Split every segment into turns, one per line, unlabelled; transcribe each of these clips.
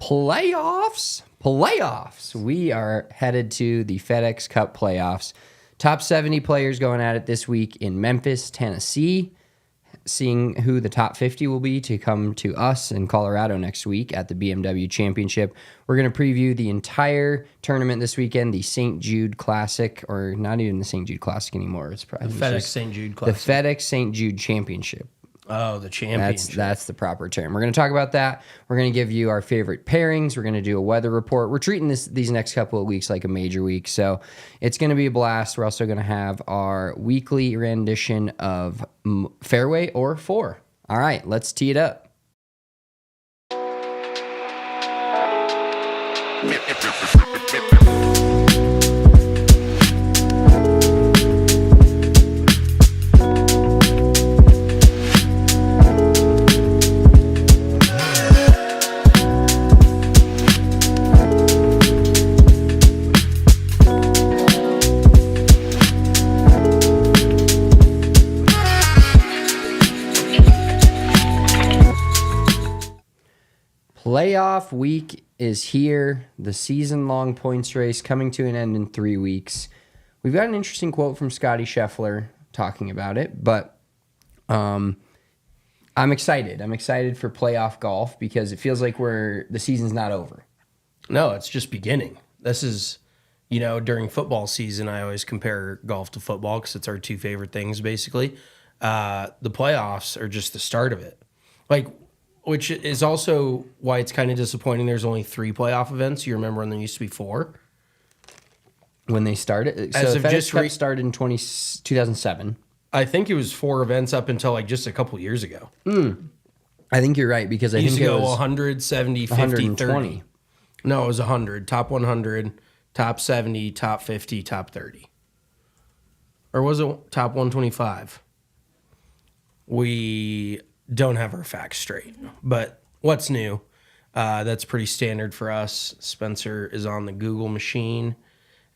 Playoffs. We are headed to the FedExCup Playoffs. Top 70 players going at it this week in Memphis, Tennessee. Seeing who the top 50 will be to come to us in Colorado next week at the BMW Championship. We're going to preview the entire tournament this weekend, the St. Jude Classic, or not even the St. Jude Classic anymore. It's probably
the FedEx St. Jude Classic.
The FedEx St. Jude Championship.
Oh, the championship.
That's the proper term. We're going to talk about that. We're going to give you our favorite pairings. We're going to do a weather report. We're treating these next couple of weeks like a major week, so it's going to be a blast. We're also going to have our weekly rendition of Fairway or Fore. All right, let's tee it up. Playoff week is here. The season-long points race coming to an end in 3 weeks. We've got an interesting quote from Scotty Scheffler talking about it, but I'm excited. I'm excited for playoff golf because it feels like the season's not over.
No, it's just beginning. This is, during football season, I always compare golf to football because it's our two favorite things, basically. The playoffs are just the start of it. Which is also why it's kind of disappointing there's only 3 playoff events. You remember when there used to be 4?
When they started? So FedExCup started in 2007.
I think it was 4 events up until just a couple years ago.
I think you're right because I think it was
100, 70, 50,
120.
30. No, it was 100. Top 100, top 70, top 50, top 30. Or was it top 125? We don't have our facts straight, but what's new? That's pretty standard for us. Spencer is on the Google machine,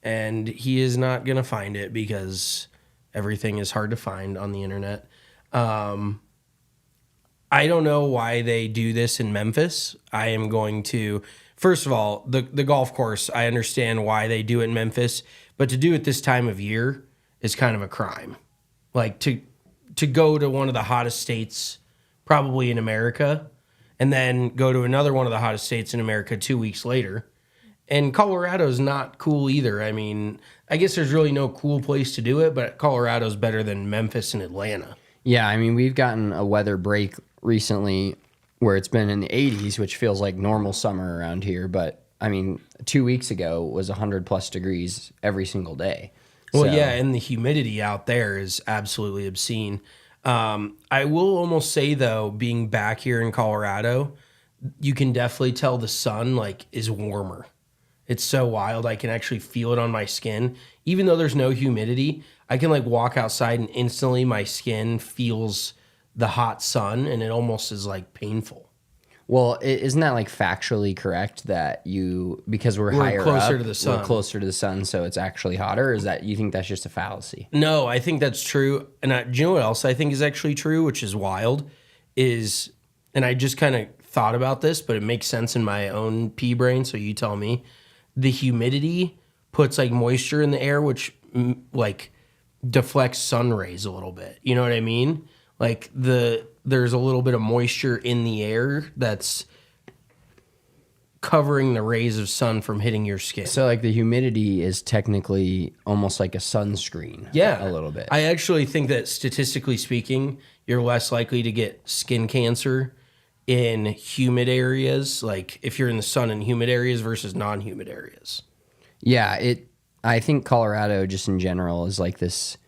and he is not going to find it because everything is hard to find on the internet. I don't know why they do this in Memphis. I am going to, first of all, the golf course, I understand why they do it in Memphis, but to do it this time of year is kind of a crime. To go to one of the hottest states probably in America, and then go to another one of the hottest states in America 2 weeks later. And Colorado's not cool either. I mean, I guess there's really no cool place to do it, but Colorado's better than Memphis and Atlanta.
Yeah, I mean, we've gotten a weather break recently where it's been in the 80s, which feels like normal summer around here. But, I mean, 2 weeks ago was 100-plus degrees every single day.
Well, yeah, and the humidity out there is absolutely obscene. I will almost say, though, being back here in Colorado, you can definitely tell the sun, is warmer. It's so wild. I can actually feel it on my skin. Even though there's no humidity, I can, walk outside and instantly my skin feels the hot sun, and it almost is, painful.
Well, isn't that factually correct that because we're higher
closer
up,
to the sun.
We're closer to the sun, so it's actually hotter? Or is that you think that's just a fallacy?
No, I think that's true. And do you know what else I think is actually true, which is wild, and I just kind of thought about this, but it makes sense in my own pea brain, so you tell me. The humidity puts moisture in the air, which deflects sun rays a little bit. You know what I mean? There's a little bit of moisture in the air that's covering the rays of sun from hitting your skin.
So the humidity is technically almost like a sunscreen.
Yeah.
A little bit.
I actually think that statistically speaking, you're less likely to get skin cancer in humid areas, if you're in the sun in humid areas versus non-humid areas.
Yeah, I think Colorado just in general is this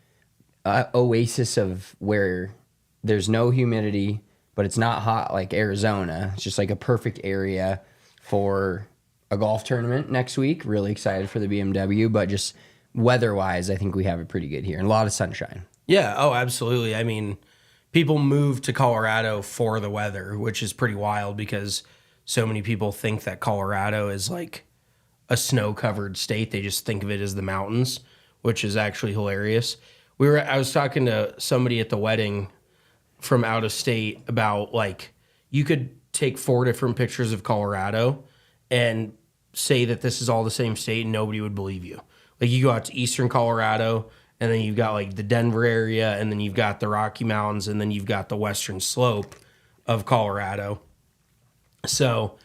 oasis of where there's no humidity, but it's not hot like Arizona. It's just a perfect area for a golf tournament next week. Really excited for the BMW, but just weather-wise, I think we have it pretty good here. And a lot of sunshine.
Yeah, oh, absolutely. I mean, people move to Colorado for the weather, which is pretty wild because so many people think that Colorado is a snow-covered state. They just think of it as the mountains, which is actually hilarious. I was talking to somebody at the wedding from out of state about you could take 4 different pictures of Colorado and say that this is all the same state and nobody would believe you. Like you go out to eastern Colorado and then you've got like the Denver area and then you've got the Rocky Mountains and then you've got the western slope of Colorado. So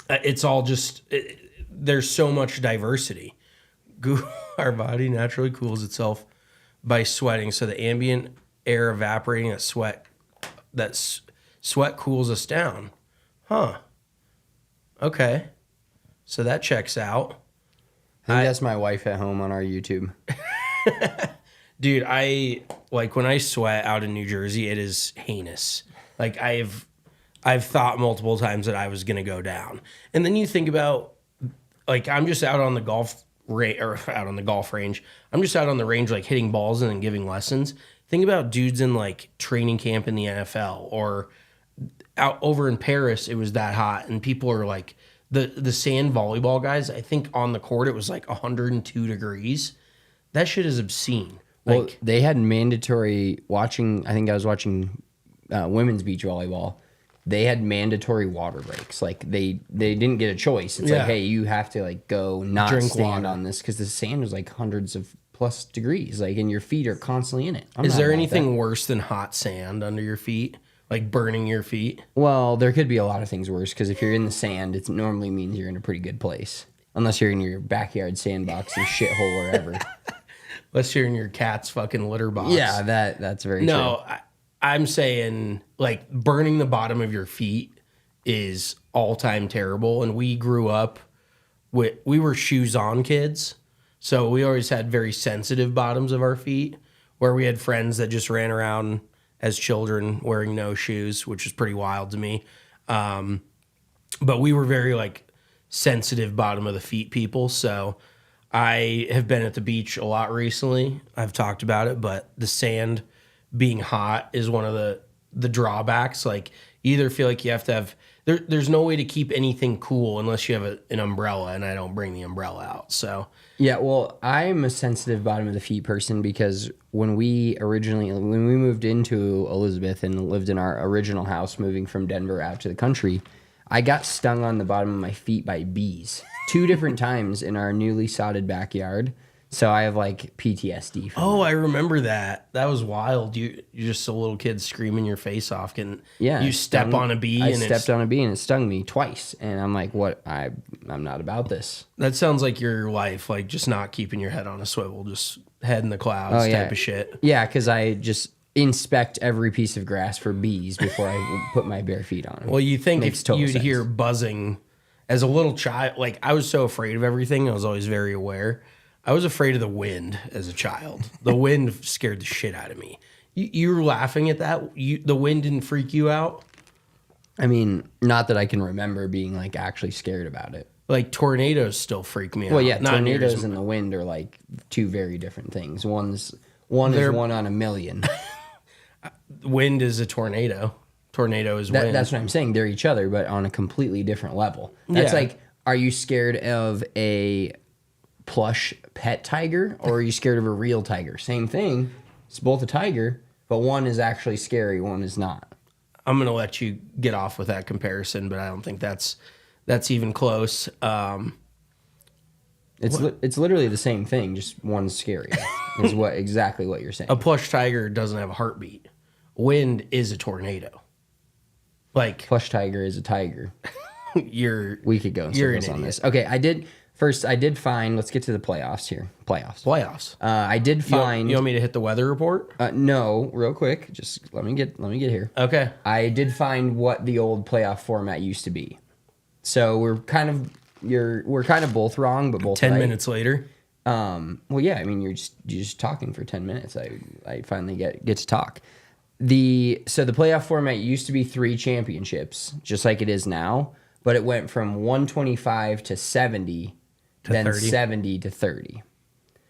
it's all just, there's so much diversity. Our body naturally cools itself by sweating. So the ambient air evaporating, that sweat cools us down. Huh. Okay. So that checks out.
I think that's my wife at home on our YouTube.
Dude, when I sweat out in New Jersey, it is heinous. Like I've thought multiple times that I was gonna go down. And then you think about, like, I'm just out on the golf range. I'm just out on the range, like hitting balls and then giving lessons. Think about dudes in like training camp in the NFL or out over in Paris. It was that hot, and people are like the sand volleyball guys. I think on the court it was like 102 degrees. That shit is obscene.
Well, they had mandatory watching. I think I was watching women's beach volleyball. They had mandatory water breaks. Like they didn't get a choice. It's like, hey, you have to like go not
drink
stand
water
on this because the sand was like hundreds of plus degrees. Like, and your feet are constantly in it.
Is there anything worse than hot sand under your feet? Like burning your feet?
Well, there could be a lot of things worse because if you're in the sand, it normally means you're in a pretty good place. Unless you're in your backyard sandbox or shithole wherever.
Unless you're in your cat's fucking litter box.
Yeah, that's very true.
No, I'm saying like burning the bottom of your feet is all time terrible. And we grew up we were shoes on kids. So we always had very sensitive bottoms of our feet where we had friends that just ran around as children wearing no shoes, which is pretty wild to me. But we were very like sensitive bottom of the feet people. So I have been at the beach a lot recently. I've talked about it, but the sand being hot is one of the drawbacks. Like you either feel like you have to have, there's no way to keep anything cool unless you have an umbrella, and I don't bring the umbrella out. So
yeah, well, I'm a sensitive bottom of the feet person because when we moved into Elizabeth and lived in our original house, moving from Denver out to the country, I got stung on the bottom of my feet by bees 2 different times in our newly sodded backyard. So I have like PTSD from that.
I remember that. That was wild. You're just a little kid screaming your face off. You step on a bee.
I stepped on a bee and it stung me twice. And I'm like, what? I'm not about this.
That sounds like your life, like just not keeping your head on a swivel, just head in the clouds type of shit.
Yeah, because I just inspect every piece of grass for bees before I put my bare feet on them.
Well, you think if you'd hear buzzing as a little child, like I was so afraid of everything. I was always very aware. I was afraid of the wind as a child. The wind scared the shit out of me. You were laughing at that? The wind didn't freak you out?
I mean, not that I can remember being like actually scared about it.
Like tornadoes still freak me out.
Well, yeah, tornadoes and the wind are like 2 very different things. One is 1 on a million.
Wind is a tornado. Tornado is wind.
That's what I'm saying. They're each other, but on a completely different level. That's like, are you scared of a plush pet tiger or are you scared of a real tiger? Same thing. It's both a tiger, but one is actually scary, one is not.
I'm going to let you get off with that comparison, but I don't think that's even close.
It's literally the same thing, just one's scary. Is exactly what you're saying.
A plush tiger doesn't have a heartbeat. Wind is a tornado. Like
plush tiger is a tiger. We could go in circles on this. Okay, I did find. Let's get to the playoffs here. Playoffs. I did find.
You want me to hit the weather report?
No, real quick. Just let me get here.
Okay.
I did find what the old playoff format used to be. So we're kind of both wrong, but both
10
right.
minutes later.
Well, yeah. I mean, you're just talking for 10 minutes. I finally get to talk. So the playoff format used to be 3 championships, just like it is now, but it went from 125 to 70. Then
30.
70 to 30.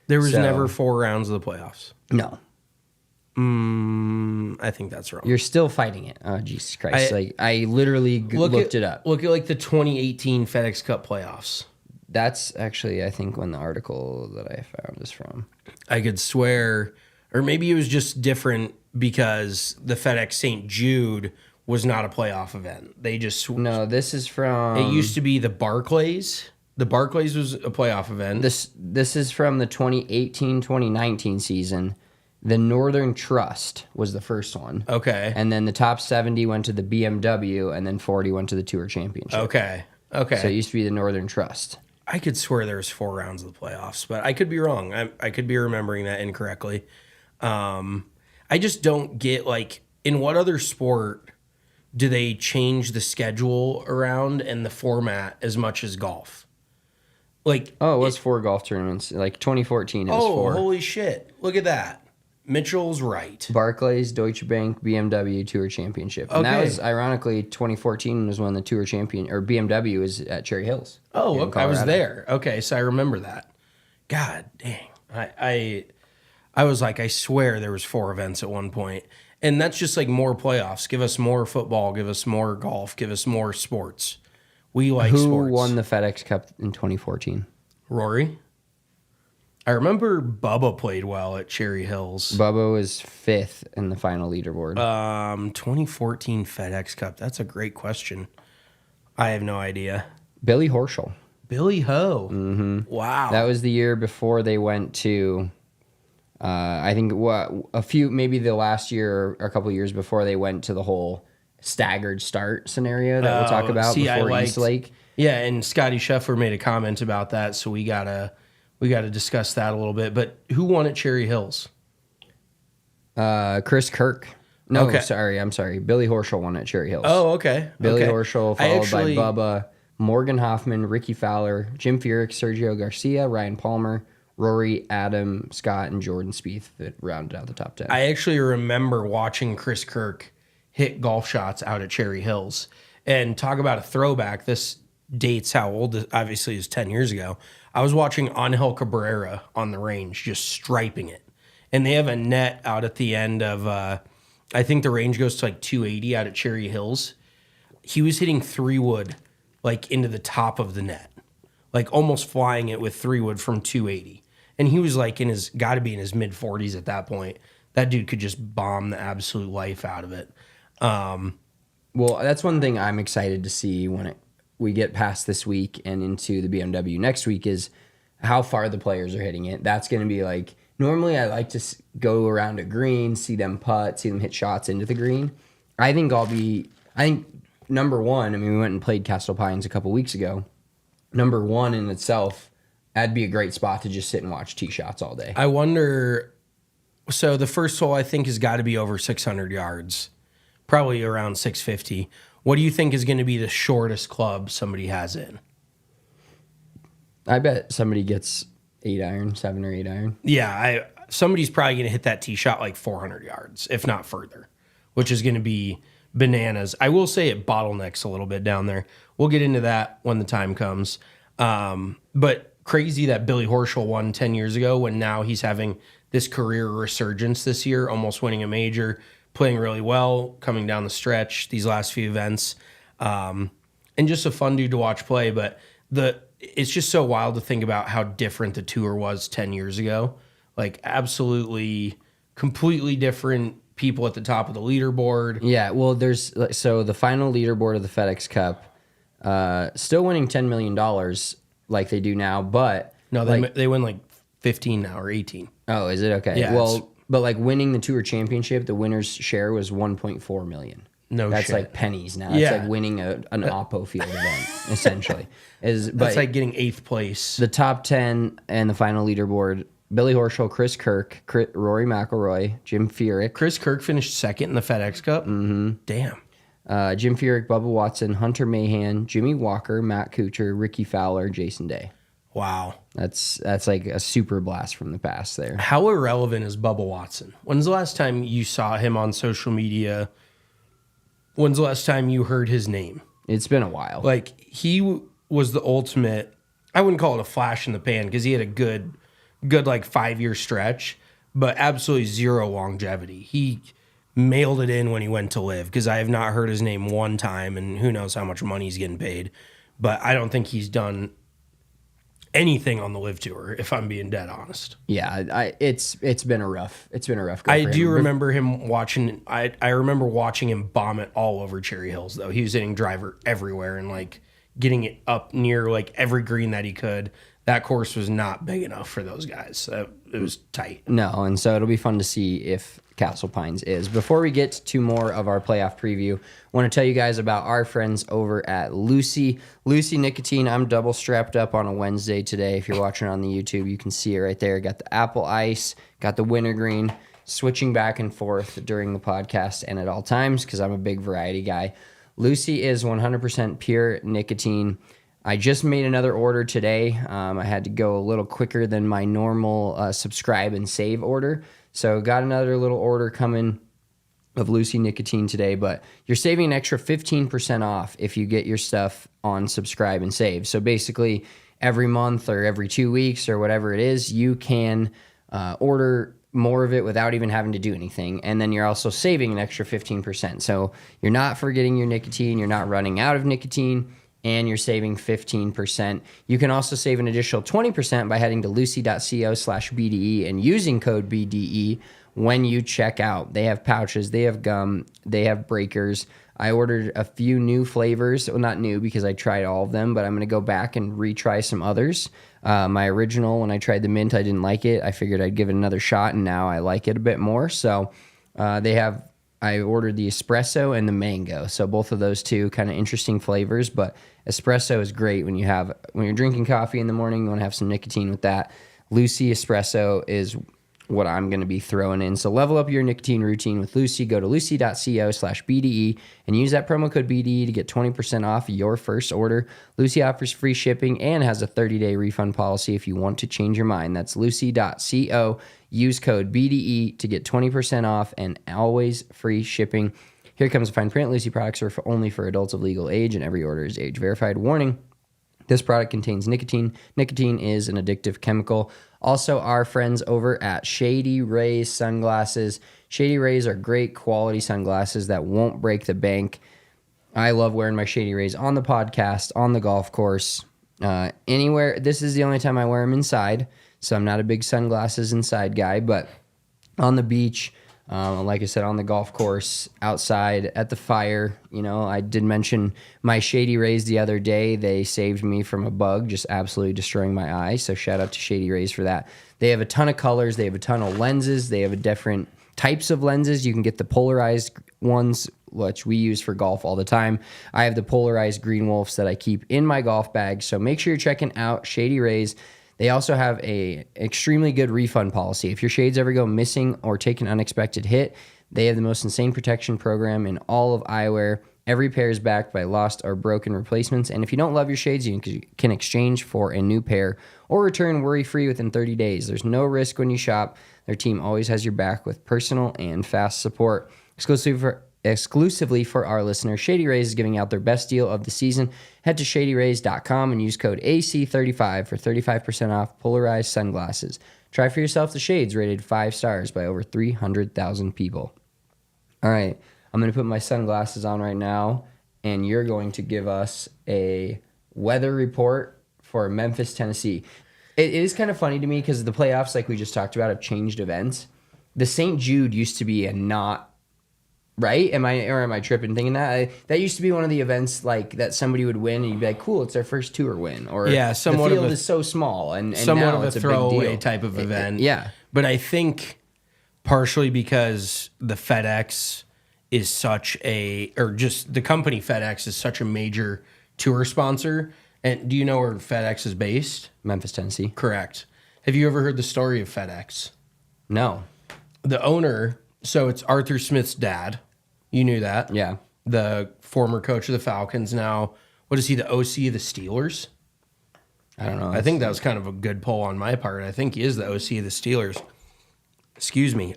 There was never 4 rounds of the playoffs.
No.
I think that's wrong.
You're still fighting it. Oh, Jesus Christ. I literally looked it up.
Look at like the 2018 FedExCup Playoffs.
That's actually, I think, when the article that I found is from.
I could swear, or maybe it was just different because the FedEx St. Jude was not a playoff event. They just
No, this is from.
It used to be the Barclays. The Barclays was a playoff event.
This is from the 2018-2019 season. The Northern Trust was the first one.
Okay.
And then the top 70 went to the BMW, and then 40 went to the Tour Championship.
Okay.
So it used to be the Northern Trust.
I could swear there was 4 rounds of the playoffs, but I could be wrong. I could be remembering that incorrectly. I just don't get, like, in what other sport do they change the schedule around and the format as much as golf? Like,
it was 4 golf tournaments. Like 2014, it was 4.
Holy shit. Look at that. Mitchell's right.
Barclays, Deutsche Bank, BMW Tour Championship. And that
Okay.
was, ironically, 2014 was when the Tour BMW was at Cherry Hills.
Oh,
in
okay. I was
Colorado.
there. Okay, so I remember that. God dang. I was like, I swear there was 4 events at one point. And that's just like more playoffs. Give us more football. Give us more golf. Give us more sports. We like
Who
sports.
won the FedEx Cup in 2014?
Rory? I remember Bubba played well at Cherry Hills.
Bubba was 5th in the final leaderboard.
2014 FedEx Cup. That's a great question. I have no idea.
Billy Horschel.
Billy Ho. Mm-hmm. Wow.
That was the year before they went to, I think, maybe the last year or a couple years before they went to the whole staggered start scenario that we'll talk about before East Lake.
Yeah, and Scotty Scheffler made a comment about that, so we gotta discuss that a little bit. But who won at Cherry Hills?
Chris Kirk. No,
Okay.
I'm sorry. Billy Horschel won at Cherry Hills.
Oh, okay.
Billy
okay.
Horschel, followed by Bubba, Morgan Hoffman, Ricky Fowler, Jim Furyk, Sergio Garcia, Ryan Palmer, Rory, Adam, Scott, and Jordan Spieth that rounded out the top 10.
I actually remember watching Chris Kirk hit golf shots out at Cherry Hills. And talk about a throwback. This dates how old this obviously is 10 years ago. I was watching Angel Cabrera on the range, just striping it. And they have a net out at the end of, I think the range goes to like 280 out at Cherry Hills. He was hitting 3-wood like into the top of the net, like almost flying it with 3-wood from 280. And he was like got to be in his mid 40s at that point. That dude could just bomb the absolute life out of it.
Well, that's one thing I'm excited to see when we get past this week and into the BMW next week is how far the players are hitting it. That's going to be like, normally I like to go around a green, see them putt, see them hit shots into the green. I think number one, I mean, we went and played Castle Pines a couple weeks ago. Number one in itself, that'd be a great spot to just sit and watch tee shots all day.
I wonder, so the first hole I think has got to be over 600 yards, probably around 650. What do you think is going to be the shortest club somebody has in?
I bet somebody gets 7 or 8 iron.
Yeah, somebody's probably going to hit that tee shot like 400 yards, if not further, which is going to be bananas. I will say it bottlenecks a little bit down there. We'll get into that when the time comes. But crazy that Billy Horschel won 10 years ago when now he's having this career resurgence this year, almost winning a major, playing really well, coming down the stretch, these last few events. And just a fun dude to watch play. But it's just so wild to think about how different the tour was 10 years ago. Like absolutely, completely different people at the top of the leaderboard.
Yeah, well, so the final leaderboard of the FedEx Cup, still winning $10 million like they do now, but...
No, they win like 15 now or 18.
Oh, is it? Okay.
Yeah,
well, but like winning the Tour Championship, the winner's share was $1.4 million. That's
shit.
Like pennies now. It's like winning an Oppo Field event, essentially. That's
like getting 8th place.
The top 10 and the final leaderboard: Billy Horschel, Chris Kirk, Rory McIlroy, Jim Furyk.
Chris Kirk finished second in the FedEx Cup. Mm-hmm. Damn.
Jim Furyk, Bubba Watson, Hunter Mahan, Jimmy Walker, Matt Kuchar, Ricky Fowler, Jason Day.
Wow.
That's like a super blast from the past there.
How irrelevant is Bubba Watson? When's the last time you saw him on social media? When's the last time you heard his name?
It's been a while.
Like, he was the ultimate, I wouldn't call it a flash in the pan because he had a good like 5-year stretch, but absolutely zero longevity. He mailed it in when he went to live because I have not heard his name one time, and who knows how much money he's getting paid. But I don't think he's done anything on the Live Tour, if I'm being dead honest.
Yeah, it's been a rough go
I
for
do
him.
remember him watching. I remember watching him bomb it all over Cherry Hills, though. He was hitting driver everywhere and like getting it up near like every green that he could. That course was not big enough for those guys. So it was tight.
No, and so it'll be fun to see if Castle Pines is. Before we get to more of our playoff preview, I want to tell you guys about our friends over at Lucy. Lucy Nicotine, I'm double strapped up on a Wednesday today. If you're watching on the YouTube, you can see it right there. Got the apple ice, got the wintergreen, switching back and forth during the podcast and at all times because I'm a big variety guy. Lucy is 100% pure nicotine. I just made another order today. I had to go a little quicker than my normal subscribe and save order. So got another little order coming of Lucy Nicotine today, but you're saving an extra 15% off if you get your stuff on subscribe and save. So basically every month or every 2 weeks or whatever it is, you can order more of it without even having to do anything. And then you're also saving an extra 15%. So you're not forgetting your nicotine, you're not running out of nicotine, and you're saving 15%. You can also save an additional 20% by heading to lucy.co/BDE and using code BDE when you check out. They have pouches, they have gum, they have breakers. I ordered a few new flavors. Well, not new because I tried all of them, but I'm going to go back and retry some others. My original, when I tried the mint, I didn't like it. I figured I'd give it another shot, and now I like it a bit more. So I ordered the espresso and the mango. So both of those two kind of interesting flavors, but espresso is great when you're drinking coffee in the morning, you want to have some nicotine with that. Lucy espresso is what I'm going to be throwing in. So level up your nicotine routine with Lucy. Go to lucy.co/BDE and use that promo code BDE to get 20% off your first order. Lucy offers free shipping and has a 30-day refund policy if you want to change your mind. That's lucy.co. Use code BDE to get 20% off and always free shipping. Here comes the fine print. Lucy products are only for adults of legal age, and every order is age verified. Warning: this product contains nicotine. Nicotine is an addictive chemical. Also, our friends over at Shady Rays sunglasses. Shady Rays are great quality sunglasses that won't break the bank. I love wearing my Shady Rays on the podcast, on the golf course, anywhere. This is the only time I wear them inside, so I'm not a big sunglasses inside guy, but on the beach, like I said, on the golf course, outside, at the fire. You know, I did mention my Shady Rays the other day. They saved me from a bug just absolutely destroying my eye. So shout out to Shady Rays for that. They have a ton of colors. They have a ton of lenses. They have different types of lenses. You can get the polarized ones, which we use for golf all the time. I have the polarized green wolves that I keep in my golf bag. So make sure you're checking out Shady Rays. They also have a extremely good refund policy. If your shades ever go missing or take an unexpected hit, they have the most insane protection program in all of eyewear. Every pair is backed by lost or broken replacements. And if you don't love your shades, you can exchange for a new pair or return worry-free within 30 days. There's no risk when you shop. Their team always has your back with personal and fast support. Exclusively for our listeners, Shady Rays is giving out their best deal of the season. Head to shadyrays.com and use code AC35 for 35% off polarized sunglasses. Try for yourself the shades rated 5 stars by over 300,000 people. All right, I'm going to put my sunglasses on right now, and you're going to give us a weather report for Memphis, Tennessee. It is kind of funny to me because the playoffs, like we just talked about, have changed events. The St. Jude used to be a not right? Am I tripping thinking that? That used to be one of the events like that somebody would win and you'd be like, cool, it's their first tour win. Or
yeah, somewhat
the field is so small and
somewhat
now
of a
it's
throwaway type of event.
Yeah.
But I think partially because the FedEx is such just the company FedEx is such a major tour sponsor. And do you know where FedEx is based?
Memphis, Tennessee.
Correct. Have you ever heard the story of FedEx?
No.
The owner, so it's Arthur Smith's dad. You knew that.
Yeah.
The former coach of the Falcons. Now, what is he, the OC of the Steelers?
I don't know.
I think that was kind of a good poll on my part. I think he is the OC of the Steelers. Excuse me.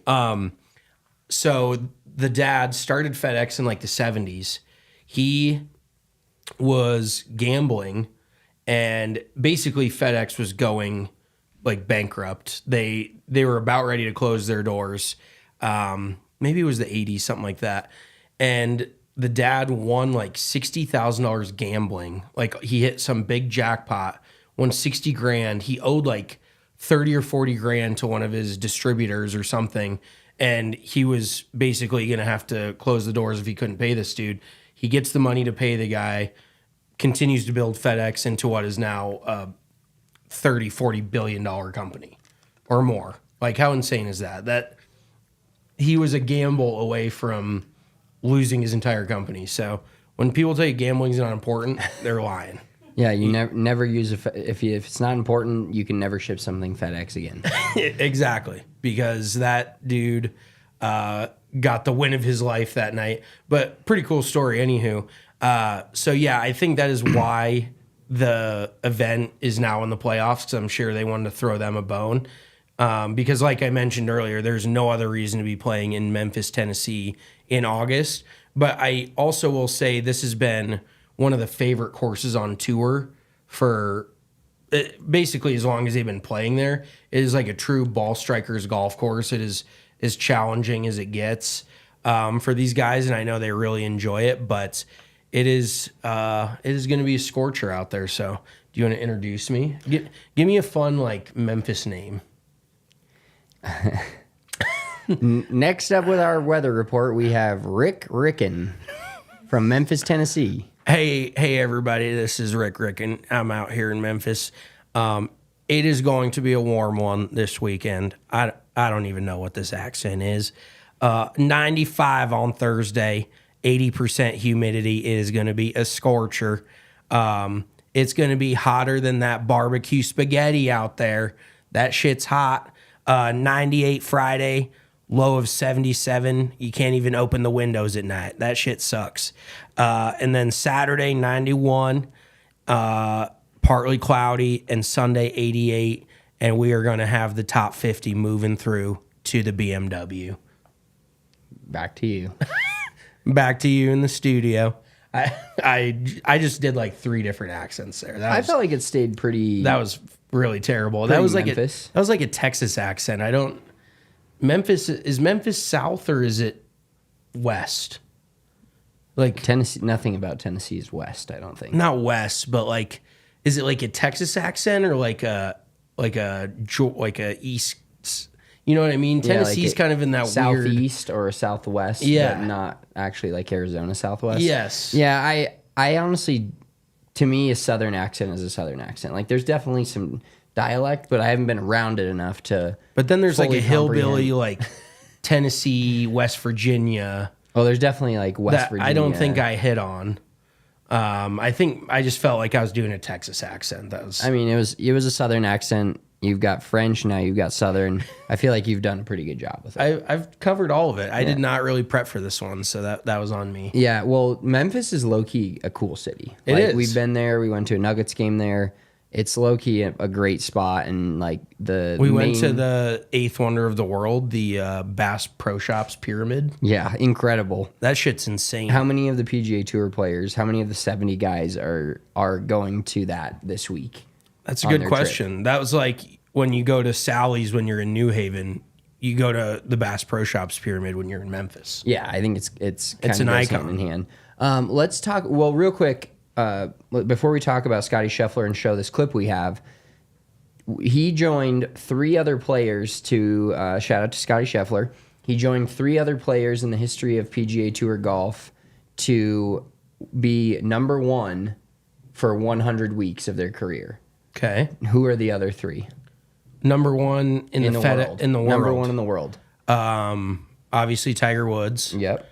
So the dad started FedEx in like the 70s. He was gambling, and basically FedEx was going like bankrupt. They were about ready to close their doors. Maybe it was the 80s, something like that. And the dad won like $60,000 gambling. Like he hit some big jackpot won 60 grand. He owed like 30 or 40 grand to one of his distributors or something. And he was basically going to have to close the doors if he couldn't pay this dude. He gets the money to pay the guy, continues to build FedEx into what is now a $30-40 billion company or more. Like, how insane is that? That he was a gamble away from losing his entire company. So when people tell you gambling's not important, they're lying.
Yeah, you never use if it's not important, you can never ship something FedEx again.
Exactly, because that dude got the win of his life that night. But pretty cool story, anywho. So yeah, I think that is why the event is now in the playoffs, because I'm sure they wanted to throw them a bone. Because like I mentioned earlier, there's no other reason to be playing in Memphis, Tennessee in August. But I also will say this has been one of the favorite courses on tour for basically as long as they've been playing there. It is like a true ball strikers golf course. It is as challenging as it gets for these guys, and I know they really enjoy it, but it is going to be a scorcher out there. So do you want to introduce me? Give me a fun like Memphis name.
Next up with our weather report, we have Rick Ricken from Memphis, Tennessee.
Hey, everybody, this is Rick Ricken. I'm out here in Memphis. It is going to be a warm one this weekend. I don't even know what this accent is. 95 on Thursday, 80% humidity. It is going to be a scorcher. It's going to be hotter than that barbecue spaghetti out there. That shit's hot. 98 Friday, low of 77. You can't even open the windows at night. That shit sucks. And then Saturday, 91, partly cloudy, and Sunday, 88. And we are going to have the top 50 moving through to the BMW.
Back to you.
Back to you in the studio. I just did like 3 different accents there.
I felt like it stayed pretty.
That was really terrible. That was like
Memphis.
That was like a Texas accent. Memphis, is Memphis south or is it west? Like
Tennessee. Nothing about Tennessee is west, I don't think.
not west, but like, is it like a Texas accent or like a east? You know what I mean?
Yeah,
Tennessee's
like
kind of in that weird.
southeast or southwest,
Yeah.
but not actually like Arizona southwest.
Yes.
Yeah, I honestly, to me, a southern accent is a southern accent. Like, there's definitely some dialect, but I haven't been around it enough to.
But then there's like a
fully
hillbilly,
comprehend.
like Tennessee, West Virginia.
Oh, there's definitely like West
That
Virginia.
I don't think I hit on. I think I just felt like I was doing a Texas accent. That was.
I mean, it was a southern accent. You've got French, now you've got southern. I feel like you've done a pretty good job with it.
I've covered all of it. I did not really prep for this one, so that was on me.
Yeah, well, Memphis is low-key a cool city.
It is.
We've been there. We went to a Nuggets game there. It's low-key a great spot, and like
We went to the 8th wonder of the world, the Bass Pro Shops Pyramid.
Yeah, incredible.
That shit's insane.
How many of the PGA Tour players, how many of the 70 guys are going to that this week?
That's a
on
good
their
question. That was like when you go to Sally's when you're in New Haven, you go to the Bass Pro Shops Pyramid when you're in Memphis.
Yeah, I think it's kind
an
of goes
icon.
hand in hand. Let's talk. Well, real quick, before we talk about Scottie Scheffler and show this clip we have, he joined 3 other players to shout out to Scottie Scheffler. He joined 3 other players in the history of PGA Tour golf to be number 1 for 100 weeks of their career.
Okay.
Who are the other 3?
Number 1 in the
world?
in the world.
Number 1 in the world.
Obviously Tiger Woods.
Yep.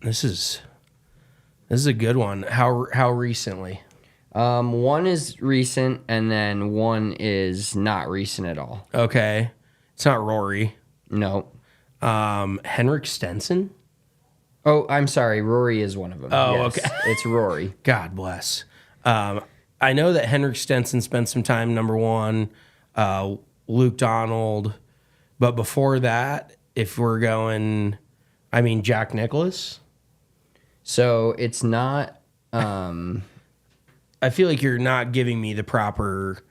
This is a good one. How recently?
1 is recent, and then 1 is not recent at all.
Okay. It's not Rory.
No.
Henrik Stenson?
Oh, I'm sorry. Rory is one of them.
Oh,
Yes,
okay.
It's Rory.
God bless. I know that Henrik Stenson spent some time number 1, Luke Donald, but before that, if we're going, I mean, Jack Nicklaus.
So it's not.
I feel like you're not giving me the proper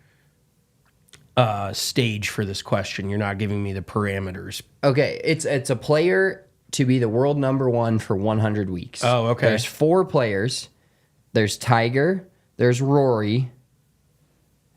stage for this question. You're not giving me the parameters.
Okay, it's a player to be the world number 1 for 100 weeks.
Oh, okay.
There's 4 players. There's Tiger. There's Rory.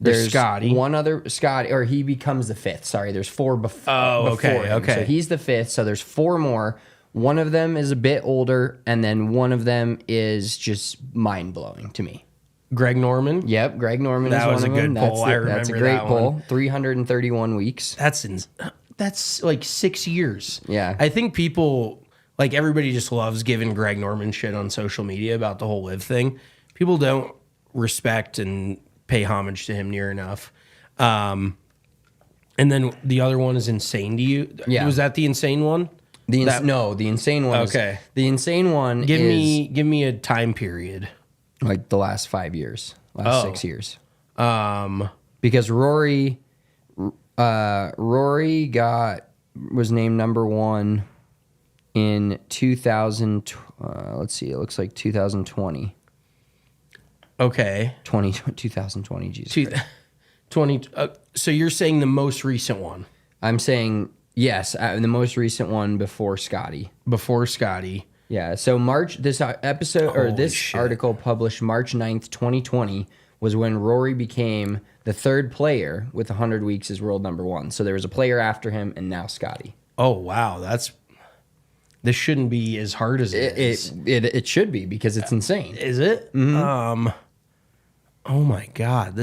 There's Scotty.
One other Scotty, or he becomes the fifth. Sorry, there's four before him.
Okay.
So he's the fifth. So there's four more. One of them is a bit older, and then one of them is just mind blowing to me.
Greg Norman.
Yep, Greg Norman is one of them.
That was a good poll. I remember
that's a great
that
poll.
one.
331 weeks.
That's like 6 years.
Yeah.
I think people, like everybody just loves giving Greg Norman shit on social media about the whole live thing. People don't respect and pay homage to him near enough. And then the other one is Insane to You.
Yeah.
Was that the Insane one?
No, the Insane one.
Okay.
The Insane one
Give me a time period.
Like the last 5 years, last 6 years. Because Rory was named number one in 2000. Let's see, it looks like 2020.
Okay.
2020, Jesus.
20. So you're saying the most recent one?
I'm saying yes, the most recent one before Scotty.
Before Scotty.
Yeah. So this episode or this article published March 9th, 2020 was when Rory became the third player with 100 weeks as world number one. So there was a player after him, and now Scotty.
Oh wow, this shouldn't be as hard as it is.
It should be because it's insane.
Is it? Mm-hmm. Oh my God,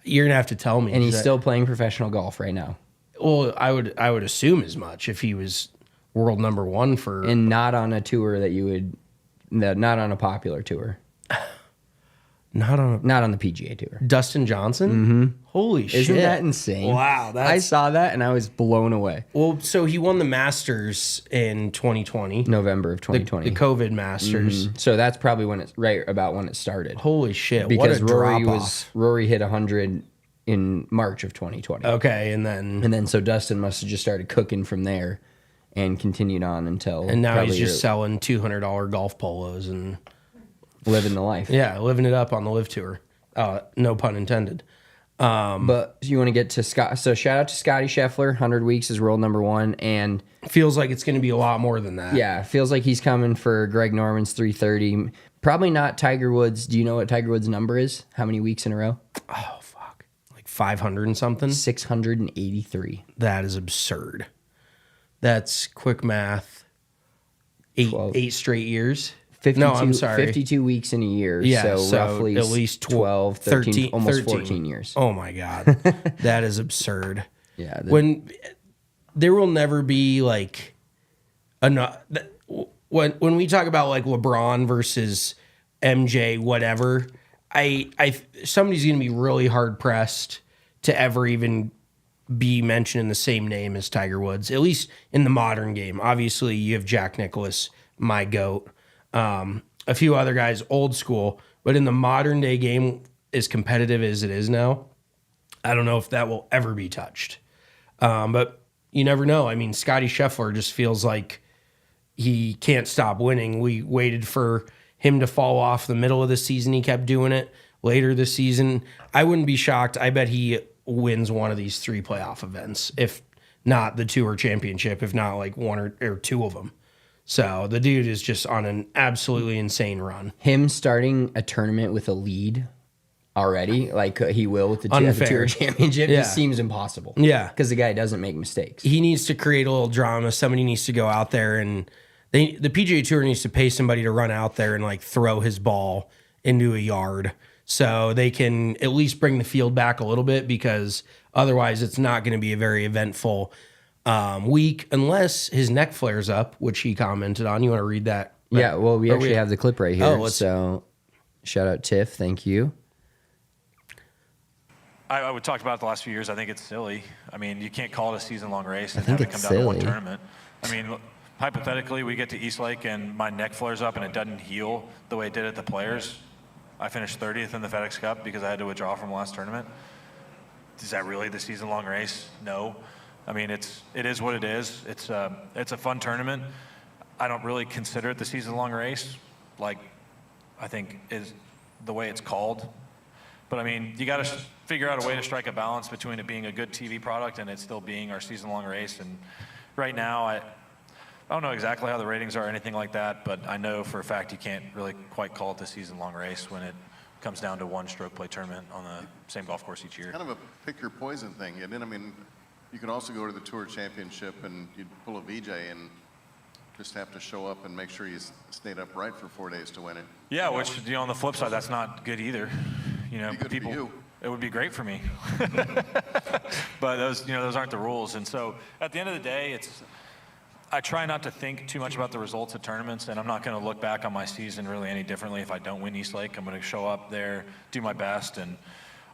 you're gonna have to tell me.
And he's still playing professional golf right now.
Well, I would assume as much if he was world number one
and not on a tour not on a popular tour. Not on the PGA Tour.
Dustin Johnson? Mm-hmm. Holy shit.
Isn't that insane?
Wow.
I saw that and I was blown away.
Well, so he won the Masters in 2020.
November of 2020.
The COVID Masters.
Mm-hmm. So that's probably when it started.
Holy shit.
Because
what a
Rory hit 100 in March of 2020.
Okay, and then
so Dustin must have just started cooking from there and continued on until...
And now he's just selling $200 golf polos and...
living the life.
Yeah, living it up on the live tour. No pun intended.
But you want to get to Scott. So shout out to Scottie Scheffler. 100 weeks is world number one. And
feels like it's going to be a lot more than that.
Yeah, feels like he's coming for Greg Norman's 330. Probably not Tiger Woods. Do you know what Tiger Woods' number is? How many weeks in a row?
Oh, fuck. Like 500 and something?
683.
That is absurd. That's quick math. Eight straight years.
52 weeks in a year.
Yeah,
so roughly
at least
12, 13, almost 14 years.
Oh my God. That is absurd.
Yeah.
When there will never be like when we talk about like LeBron versus MJ, whatever, somebody's going to be really hard pressed to ever even be mentioned in the same name as Tiger Woods, at least in the modern game. Obviously, you have Jack Nicklaus, my GOAT. A few other guys, old school, but in the modern day game, as competitive as it is now, I don't know if that will ever be touched. But you never know. I mean, Scottie Scheffler just feels like he can't stop winning. We waited for him to fall off the middle of the season. He kept doing it later this season. I wouldn't be shocked. I bet he wins one of these 3 playoff events, if not the Tour Championship, if not like one or two of them. So the dude is just on an absolutely insane run.
Him starting a tournament with a lead already, like he will with the Tour Championship, just seems impossible.
Yeah.
Because the guy doesn't make mistakes.
He needs to create a little drama. Somebody needs to go out there and the PGA Tour needs to pay somebody to run out there and like throw his ball into a yard so they can at least bring the field back a little bit, because otherwise it's not going to be a very eventful week unless his neck flares up, which he commented on. You want to read that?
Yeah, well, we actually have the clip right here.
Oh,
so shout out Tiff. Thank you.
I would talk about it the last few years. I think it's silly. I mean, you can't call it a season-long race and have it come down to one tournament. I mean, hypothetically, we get to East Lake and my neck flares up and it doesn't heal the way it did at the Players. I finished 30th in the FedEx Cup because I had to withdraw from the last tournament. Is that really the season-long race? No. I mean, it is what it is. It's a fun tournament. I don't really consider it the season-long race, like I think is the way it's called. But I mean, you got to figure out a way to strike a balance between it being a good TV product and it still being our season-long race. And right now, I don't know exactly how the ratings are or anything like that, but I know for a fact you can't really quite call it the season-long race when it comes down to one stroke play tournament on the same golf course each year.
Kind of a pick your poison thing, isn't it? I mean, you could also go to the Tour Championship and you'd pull a VJ and just have to show up and make sure you stayed upright for 4 days to win it.
Yeah, which, on the flip side, that's not good either.
People, for you.
It would be great for me. But those aren't the rules. And so at the end of the day, I try not to think too much about the results of tournaments, and I'm not going to look back on my season really any differently if I don't win East Lake. I'm going to show up there, do my best, and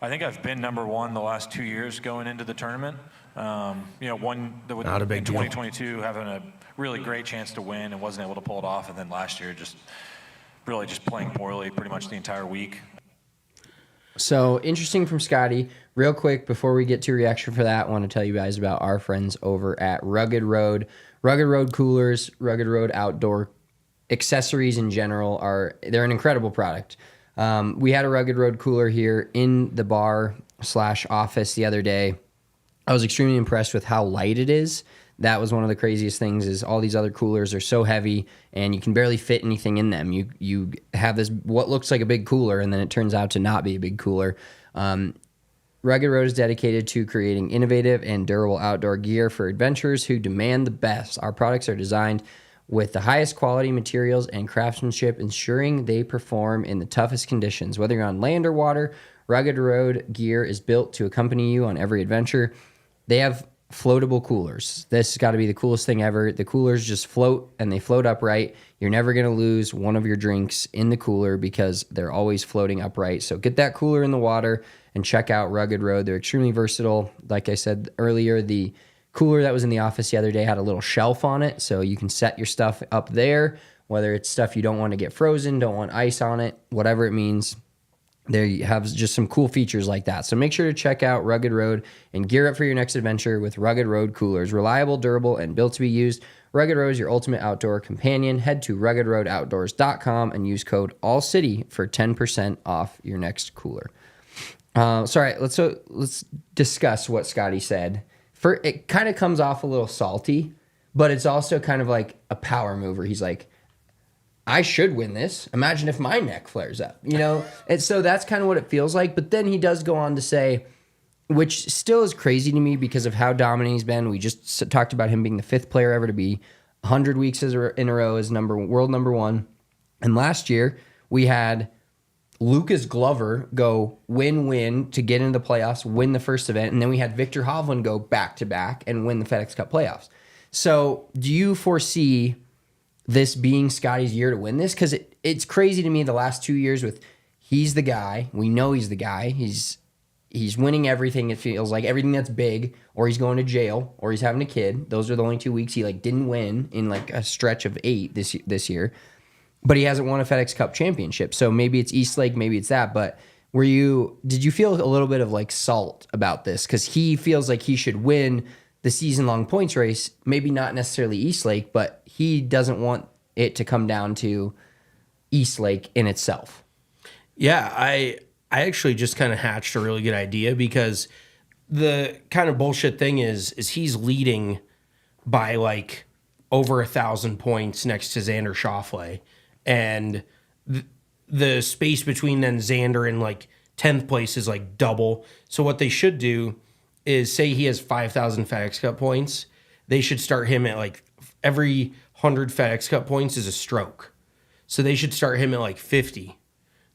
I think I've been number one the last 2 years going into the tournament. One that
Not a big
in
deal.
2022 having a really great chance to win and wasn't able to pull it off, and then last year just playing poorly pretty much the entire week.
So interesting from Scotty. Real quick, before we get to reaction for that, I want to tell you guys about our friends over at Rugged Road. Rugged Road coolers, Rugged Road outdoor accessories in general they're an incredible product. We had a Rugged Road cooler here in the bar/office the other day. I was extremely impressed with how light it is. That was one of the craziest things is all these other coolers are so heavy and you can barely fit anything in them. You have this what looks like a big cooler and then it turns out to not be a big cooler. Rugged Road is dedicated to creating innovative and durable outdoor gear for adventurers who demand the best. Our products are designed with the highest quality materials and craftsmanship, ensuring they perform in the toughest conditions. Whether you're on land or water, Rugged Road gear is built to accompany you on every adventure. They have floatable coolers. This has got to be the coolest thing ever. The coolers just float and they float upright. You're never going to lose one of your drinks in the cooler because they're always floating upright. So get that cooler in the water and check out Rugged Road. They're extremely versatile. Like I said earlier, the cooler that was in the office the other day had a little shelf on it, so you can set your stuff up there, whether it's stuff you don't want to get frozen, don't want ice on it, whatever it means. There you have just some cool features like that. So make sure to check out Rugged Road and gear up for your next adventure with Rugged Road coolers. Reliable, durable, and built to be used. Rugged Road is your ultimate outdoor companion. Head to ruggedroadoutdoors.com and use code ALLCITY for 10% off your next cooler. Let's discuss what Scotty said. It kind of comes off a little salty, but it's also kind of like a power mover. He's like, I should win this. Imagine if my neck flares up, And so that's kind of what it feels like. But then he does go on to say, which still is crazy to me because of how dominant he's been. We just talked about him being the 5th player ever to be 100 weeks in a row as world number 1. And last year we had Lucas Glover go win-win to get into the playoffs, win the first event, and then we had Victor Hovland go back-to-back and win the FedExCup Playoffs. So do you foresee this being Scotty's year to win this? Because it's crazy to me the last 2 years with he's the guy. We know he's the guy. He's winning everything, it feels like, everything that's big, or he's going to jail, or he's having a kid. Those are the only 2 weeks he didn't win in a stretch of 8 this year. But he hasn't won a FedExCup Championship. So maybe it's East Lake, maybe it's that. But did you feel a little bit of salt about this? Because he feels like he should win the season-long points race, maybe not necessarily East Lake, but he doesn't want it to come down to East Lake in itself.
Yeah, I actually just kind of hatched a really good idea because the kind of bullshit thing is he's leading by over 1,000 points next to Xander Schauffele. And the space between then Xander and 10th place is double. So what they should do is say he has 5,000 FedEx Cup points. They should start him at every 100 FedEx Cup points is a stroke. So they should start him at 50.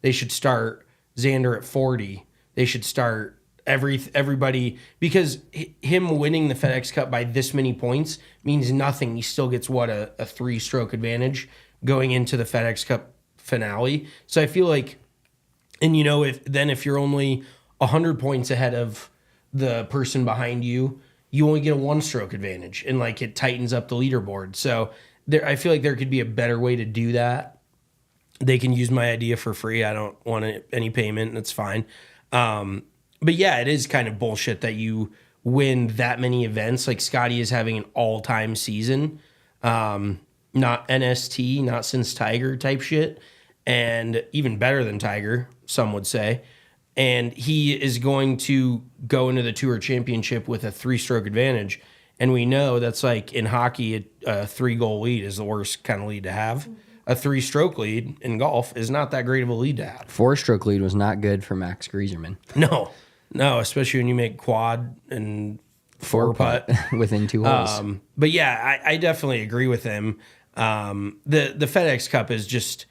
They should start Xander at 40. They should start everybody, because him winning the FedEx Cup by this many points means nothing. He still gets a 3-stroke advantage going into the FedEx Cup finale. So I feel if you're only 100 points ahead of the person behind you, you only get a 1-stroke advantage, and it tightens up the leaderboard. So I feel like there could be a better way to do that. They can use my idea for free. I don't want any payment. That's fine. But yeah, it is kind of bullshit that you win that many events. Scotty is having an all-time season, not NST, not since Tiger type shit, and even better than Tiger, some would say. And he is going to go into the Tour Championship with a 3-stroke advantage. And we know that's like in hockey, a 3-goal lead is the worst kind of lead to have. A 3-stroke lead in golf is not that great of a lead to have.
4-stroke lead was not good for Max Grieserman.
No, especially when you make quad and 4-putt
within 2 holes.
But yeah, I definitely agree with him. The FedEx Cup is just,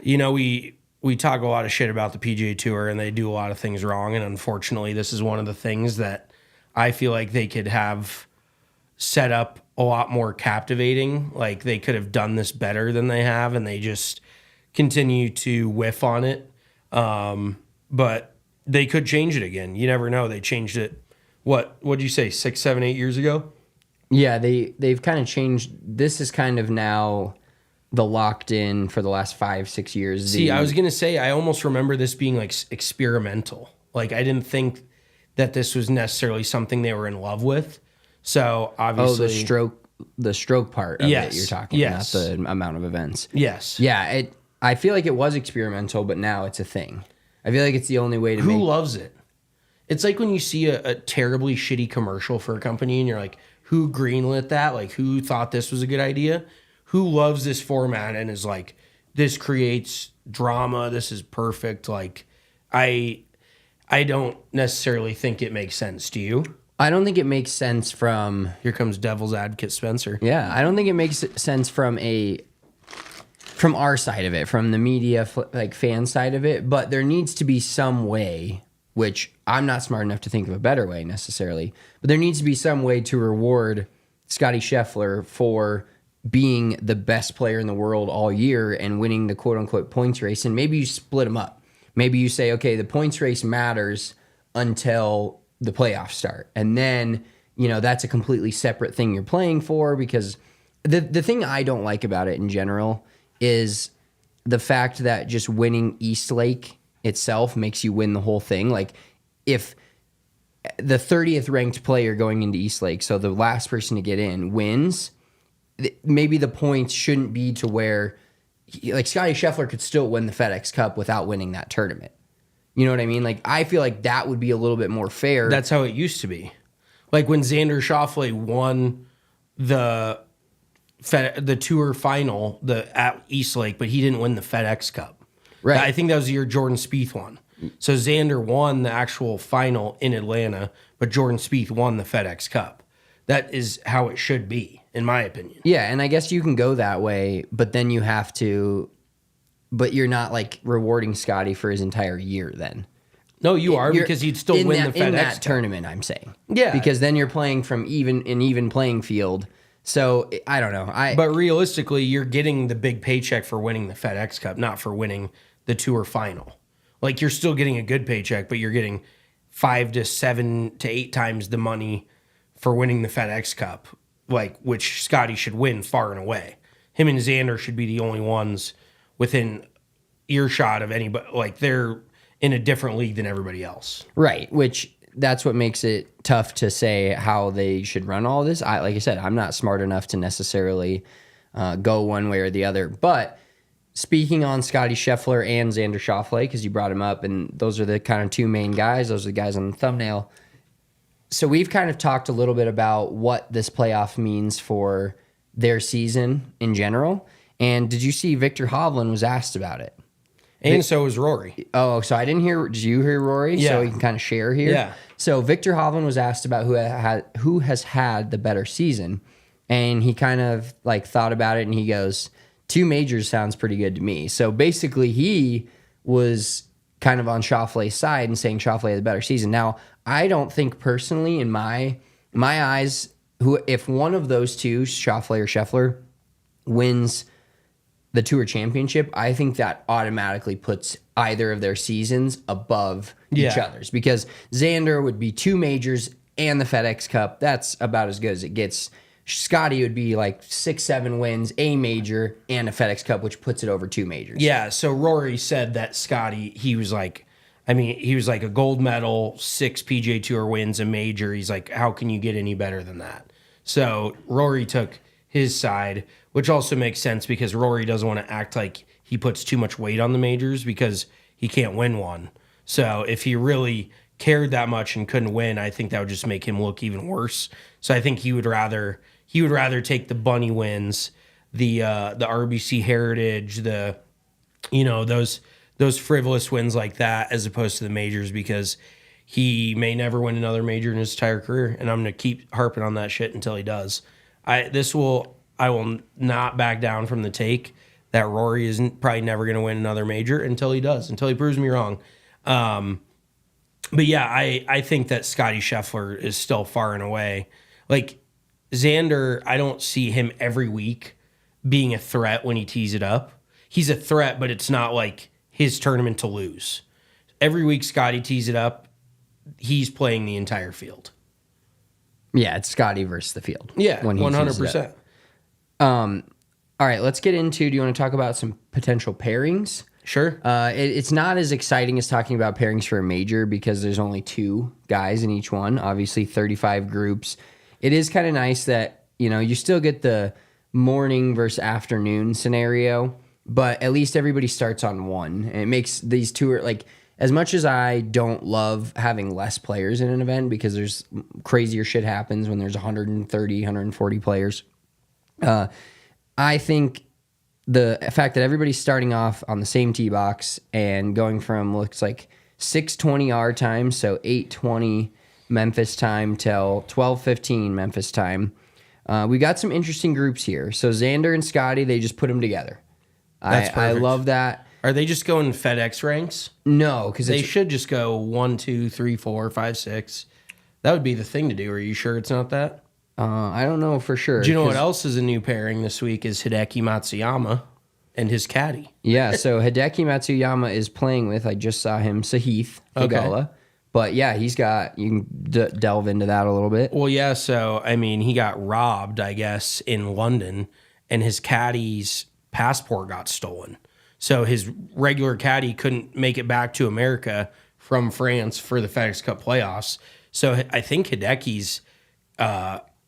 we talk a lot of shit about the PGA Tour and they do a lot of things wrong. And unfortunately, this is one of the things that I feel like they could have set up a lot more captivating. Like they could have done this better than they have, and they just continue to whiff on it. But they could change it again. You never know. They changed it. What'd you say, 6, 7, 8 years ago?
Yeah, they've kind of changed. This is kind of now the locked in for the last 5, 6 years.
See, I was going to say, I almost remember this being like experimental. Like I didn't think that this was necessarily something they were in love with. So obviously,
the stroke part of it you're talking, not the amount of events.
Yes.
Yeah, I feel like it was experimental, but now it's a thing. I feel like it's the only way to
Who loves it? It's like when you see a terribly shitty commercial for a company and you're like, who greenlit that? Like, who thought this was a good idea? Who loves this format and is like, this creates drama. This is perfect. Like, I don't necessarily think it makes sense. Do you?
I don't think it makes sense from...
Here comes devil's advocate Spencer.
Yeah, I don't think it makes sense from our side of it, from the media, like fan side of it, but there needs to be some way, which I'm not smart enough to think of a better way necessarily, but there needs to be some way to reward Scottie Scheffler for being the best player in the world all year and winning the quote-unquote points race, and maybe you split them up. Maybe you say, okay, the points race matters until the playoffs start, and then, that's a completely separate thing you're playing for, because the thing I don't like about it in general is the fact that just winning East Lake itself makes you win the whole thing. Like, if the 30th ranked player going into East Lake, so the last person to get in, wins, maybe the points shouldn't be to where, like, Scottie Scheffler could still win the FedEx Cup without winning that tournament. You know what I mean? Like, I feel like that would be a little bit more fair.
That's how it used to be. Like when Xander Schauffele won the tour final at East Lake, but he didn't win the FedEx Cup.
Right.
I think that was the year Jordan Spieth won. So Xander won the actual final in Atlanta, but Jordan Spieth won the FedEx Cup. That is how it should be, in my opinion.
Yeah, and I guess you can go that way, but then you have to... But you're not, like, rewarding Scotty for his entire year then.
No, you are, because he'd still win the FedEx
in that
Cup.
tournament, I'm saying.
Yeah.
Because then you're playing from an even playing field. So, I don't know.
But realistically, you're getting the big paycheck for winning the FedEx Cup, not for winning the tour final. Like, you're still getting a good paycheck, but you're getting 5 to 7 to 8 times the money for winning the FedEx Cup, like, which Scotty should win far and away. Him and Xander should be the only ones within earshot of anybody. Like, they're in a different league than everybody else.
Right, which that's what makes it tough to say how they should run all this. Like I said, I'm not smart enough to necessarily go one way or the other. But speaking on Scottie Scheffler and Xander Schauffele, because you brought him up, and those are the kind of two main guys. Those are the guys on the thumbnail. So we've kind of talked a little bit about what this playoff means for their season in general. And did you see Victor Hovland was asked about it?
And so was Rory.
Oh, so I didn't hear. Did you hear Rory?
Yeah.
So you can kind of share here.
Yeah.
So Victor Hovland was asked about who has had the better season, and he kind of like thought about it, and he goes, 2 majors sounds pretty good to me. So basically, he was kind of on Schauffele's side and saying Schauffele had the better season. Now, I don't think personally, in my eyes, if one of those two, Schauffele or Scheffler, wins the Tour Championship, I think that automatically puts either of their seasons above each other's, because Xander would be 2 majors and the FedEx Cup. That's about as good as it gets. Scotty would be like 6, 7 wins, a major, and a FedEx Cup, which puts it over 2 majors.
Yeah, so Rory said that Scotty, he was like a gold medal, 6 PGA Tour wins, a major. He's like, how can you get any better than that? So Rory took his side, which also makes sense because Rory doesn't want to act like he puts too much weight on the majors because he can't win one. So if he really cared that much and couldn't win, I think that would just make him look even worse. So I think he would rather take the bunny wins, the RBC Heritage, those frivolous wins like that, as opposed to the majors, because he may never win another major in his entire career, and I'm going to keep harping on that shit until he does. I will not back down from the take that Rory isn't probably never going to win another major until he does, until he proves me wrong. But yeah, I think that Scottie Scheffler is still far and away. Like Xander, I don't see him every week being a threat when he tees it up. He's a threat, but it's not like his tournament to lose. Every week Scotty tees it up, he's playing the entire field.
Yeah, it's Scotty versus the field.
Yeah,
when he
100%.
All right, let's get into, do you want to talk about some potential pairings?
Sure.
It's not as exciting as talking about pairings for a major because there's only 2 guys in each one. Obviously, 35 groups. It is kind of nice that, you still get the morning versus afternoon scenario, but at least everybody starts on one. And it makes these two, like, as much as I don't love having less players in an event because there's crazier shit happens when there's 130, 140 players, I think the fact that everybody's starting off on the same tee box and going from, looks like 6:20 our time, so 8:20 Memphis time till 12:15 Memphis time. We got some interesting groups here. So Xander and Scotty, they just put them together. I love that.
Are they just going FedEx ranks?
No, because
they should just go 1, 2, 3, 4, 5, 6. That would be the thing to do. Are you sure it's not that?
I don't know for sure.
Do you know what else is a new pairing this week is Hideki Matsuyama and his caddy.
Yeah, so Hideki Matsuyama is playing with, I just saw him, Sahith Theegala. Okay. But yeah, he's got, you can delve into that a little bit.
Well, yeah, so, I mean, he got robbed, I guess, in London, and his caddy's passport got stolen. So his regular caddy couldn't make it back to America from France for the FedExCup Playoffs. So I think Hideki's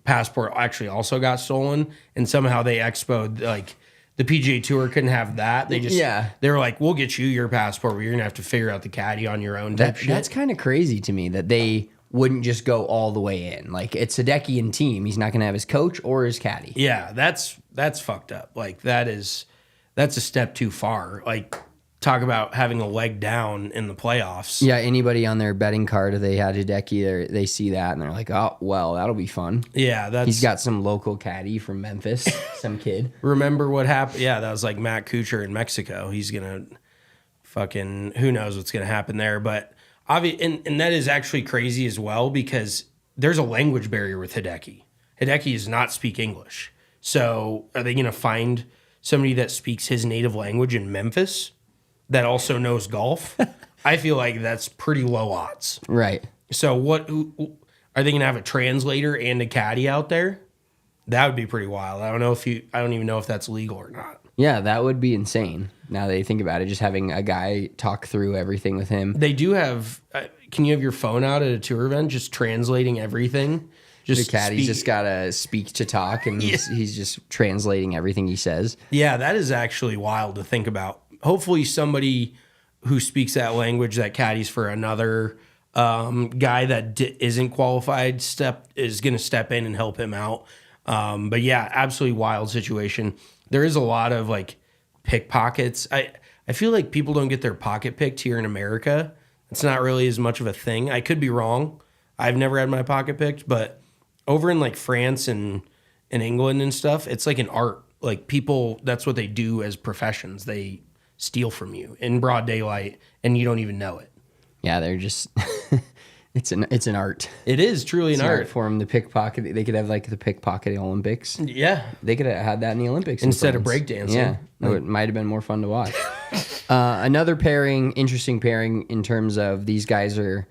passport actually also got stolen, and somehow they expoed, like, the PGA Tour couldn't have that. They just, they were like, we'll get you your passport, but you're going to have to figure out the caddy on your own.
That's kind of crazy to me that they wouldn't just go all the way in. Like, it's Hideki and team. He's not going to have his coach or his caddy.
Yeah, that's fucked up. Like, that's a step too far. Like, talk about having a leg down in the playoffs.
Yeah, anybody on their betting card, if they had Hideki, they see that and they're like, oh, well, that'll be fun.
Yeah,
he's got some local caddy from Memphis, some kid.
Remember what happened? Yeah, that was like Matt Kuchar in Mexico. He's gonna fucking, who knows what's gonna happen there? But and that is actually crazy as well because there's a language barrier with Hideki. Hideki does not speak English, so are they gonna find somebody that speaks his native language in Memphis that also knows golf? I feel like that's pretty low odds.
Right.
So what are they going to have, a translator and a caddy out there? That would be pretty wild. I don't even know if that's legal or not.
Yeah, that would be insane. Now that you think about it, just having a guy talk through everything with him.
They do have, can you have your phone out at a tour event just translating everything?
Just the caddy's just got to speak to talk, and he's just translating everything he says.
Yeah, that is actually wild to think about. Hopefully somebody who speaks that language that caddies for another guy that isn't qualified is going to step in and help him out. But yeah, absolutely wild situation. There is a lot of like pickpockets. I feel like people don't get their pocket picked here in America. It's not really as much of a thing. I could be wrong. I've never had my pocket picked, but over in like France and England and stuff, it's like an art. Like people, that's what they do as professions. They steal from you in broad daylight and you don't even know it.
Yeah, they're just it's an art.
It is truly an art
for them. The pickpocket, they could have like the pickpocket Olympics.
Yeah,
they could have had that in the Olympics
instead of breakdancing.
Yeah, it might have been more fun to watch. Another interesting pairing in terms of these guys are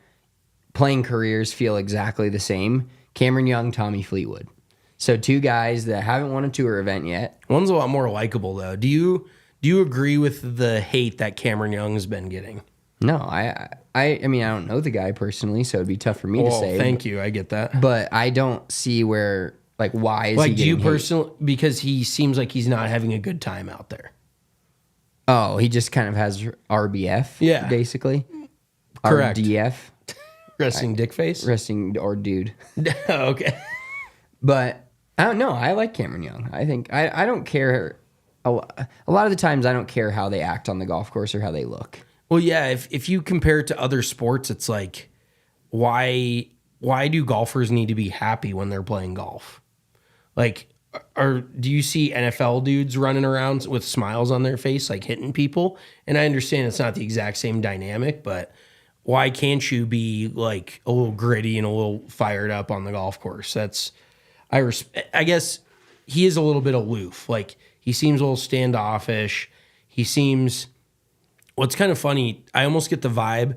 playing careers feel exactly the same. Cameron Young, Tommy Fleetwood. So 2 guys that haven't won a tour event yet.
One's a lot more likable though. Do you agree with the hate that Cameron Young's been getting?
No, I mean, I don't know the guy personally, so it'd be tough for me to say.
Thank you. I get that.
But I don't see where, like, why is he getting
do you personally, because he seems like he's not having a good time out there.
Oh, he just kind of has RBF, basically.
Correct.
RDF.
Resting dick face?
Resting or dude.
Okay.
But I don't know. I like Cameron Young. I think I don't care. A lot of the times I don't care how they act on the golf course or how they look.
Well, yeah, if you compare it to other sports, it's like, why do golfers need to be happy when they're playing golf? Like, do you see NFL dudes running around with smiles on their face, like hitting people? And I understand it's not the exact same dynamic, but why can't you be like a little gritty and a little fired up on the golf course? I guess he is a little bit aloof. Like, he seems a little standoffish. What's kind of funny, I almost get the vibe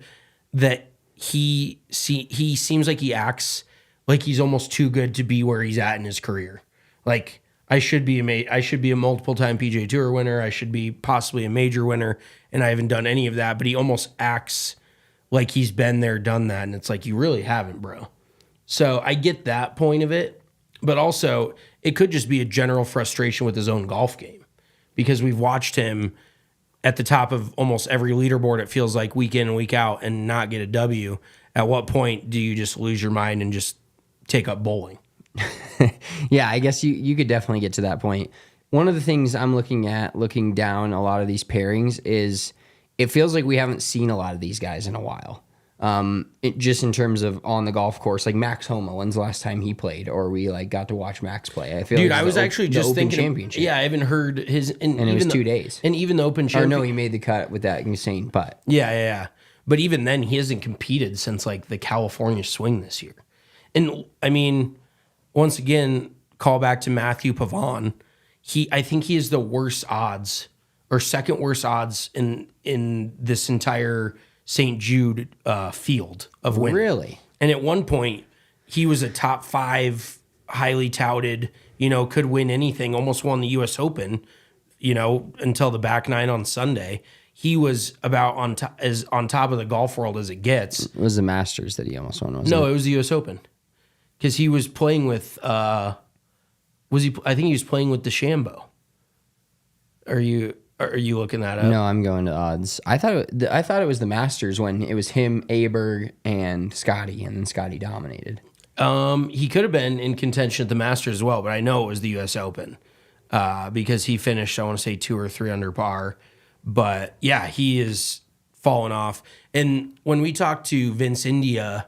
that he seems like he acts like he's almost too good to be where he's at in his career. Like, I should be a multiple-time PGA Tour winner. I should be possibly a major winner, and I haven't done any of that. But he almost acts like he's been there, done that, and it's like, you really haven't, bro. So I get that point of it, but also it could just be a general frustration with his own golf game, because we've watched him at the top of almost every leaderboard, it feels like, week in and week out, and not get a W. At what point do you just lose your mind and just take up bowling?
Yeah, I guess you could definitely get to that point. One of the things I'm looking down a lot of these pairings is it feels like we haven't seen a lot of these guys in a while. Just in terms of on the golf course, like Max Homa, when's the last time he played, or we like got to watch Max play? I feel
Dude,
like
I was actually just
Open
thinking,
Championship.
yeah, I haven't heard his,
and it was 2 days.
And even the Open
Or
Championship,
no, he made the cut with that insane putt.
yeah. But even then, he hasn't competed since like the California swing this year. And I mean, once again, call back to Matthew Pavon. I think he is the worst odds, or second worst odds in this entire St. Jude field of winning.
Really?
And at one point, he was a top 5, highly touted, could win anything, almost won the U.S. Open, until the back 9 on Sunday. He was about on top of the golf world as it gets.
It was the Masters that he almost won, wasn't
No,
it?
it was the U.S. Open. Because he was playing with, I think he was playing with DeChambeau. Are you looking that up?
No, I'm going to odds. I thought it was the Masters when it was him, Aberg, and Scotty, and then Scotty dominated.
He could have been in contention at the Masters as well, but I know it was the U.S. Open because he finished, I want to say, 2 or 3 under par. But yeah, he is falling off. And when we talked to Vince India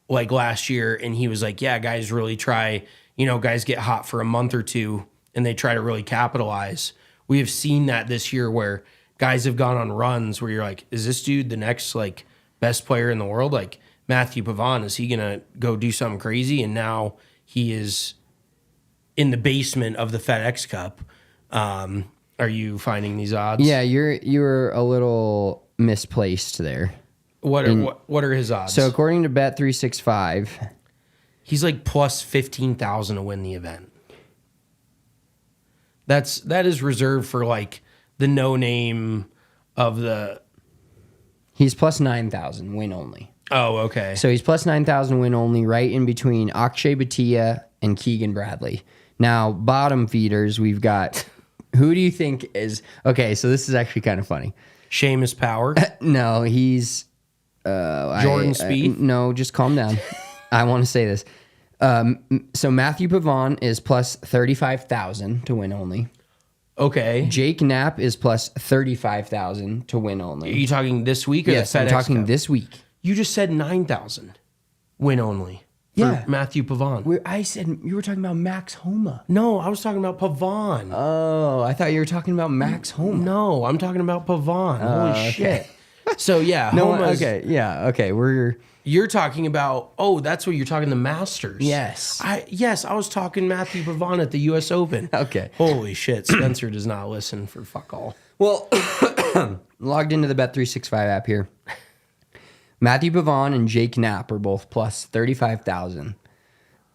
like last year, and he was like, yeah, guys really try, guys get hot for a month or two and they try to really capitalize. We have seen that this year where guys have gone on runs where you're like, is this dude the next like best player in the world? Like Matthew Pavon, is he going to go do something crazy? And now he is in the basement of the FedEx Cup. Are you finding these odds?
Yeah, you're a little misplaced there.
What are his odds?
So according to Bet365,
he's like plus 15,000 to win the event. That is reserved for like the no name of the.
He's plus 9,000 win only.
Oh, okay.
So he's plus 9,000 win only, right in between Akshay Bhatia and Keegan Bradley. Now, bottom feeders, we've got. Who do you think is okay? So this is actually kind of funny.
Seamus Power.
No, he's
Jordan Spieth.
No, just calm down. I want to say this. So Matthew Pavon is plus 35,000 to win only.
Okay.
Jake Knapp is plus 35,000 to win only.
Are you talking this week or
Yes,
the FedEx
I'm talking
Cup?
this week.
You just said 9,000 win only. For
Yeah.
Matthew Pavon.
I said you were talking about Max Homa.
No, I was talking about Pavon.
Oh, I thought you were talking about Max Homa.
No, I'm talking about Pavon. Holy
okay.
shit. So yeah,
No,
Homa's,
okay, yeah, okay.
You're talking about, that's what you're talking, the Masters.
Yes.
I was talking Matthew Pavon at the U.S. Open.
Okay.
Holy shit, Spencer does not listen for fuck all.
Well, logged into the Bet365 app here. Matthew Pavon and Jake Knapp are both plus 35,000.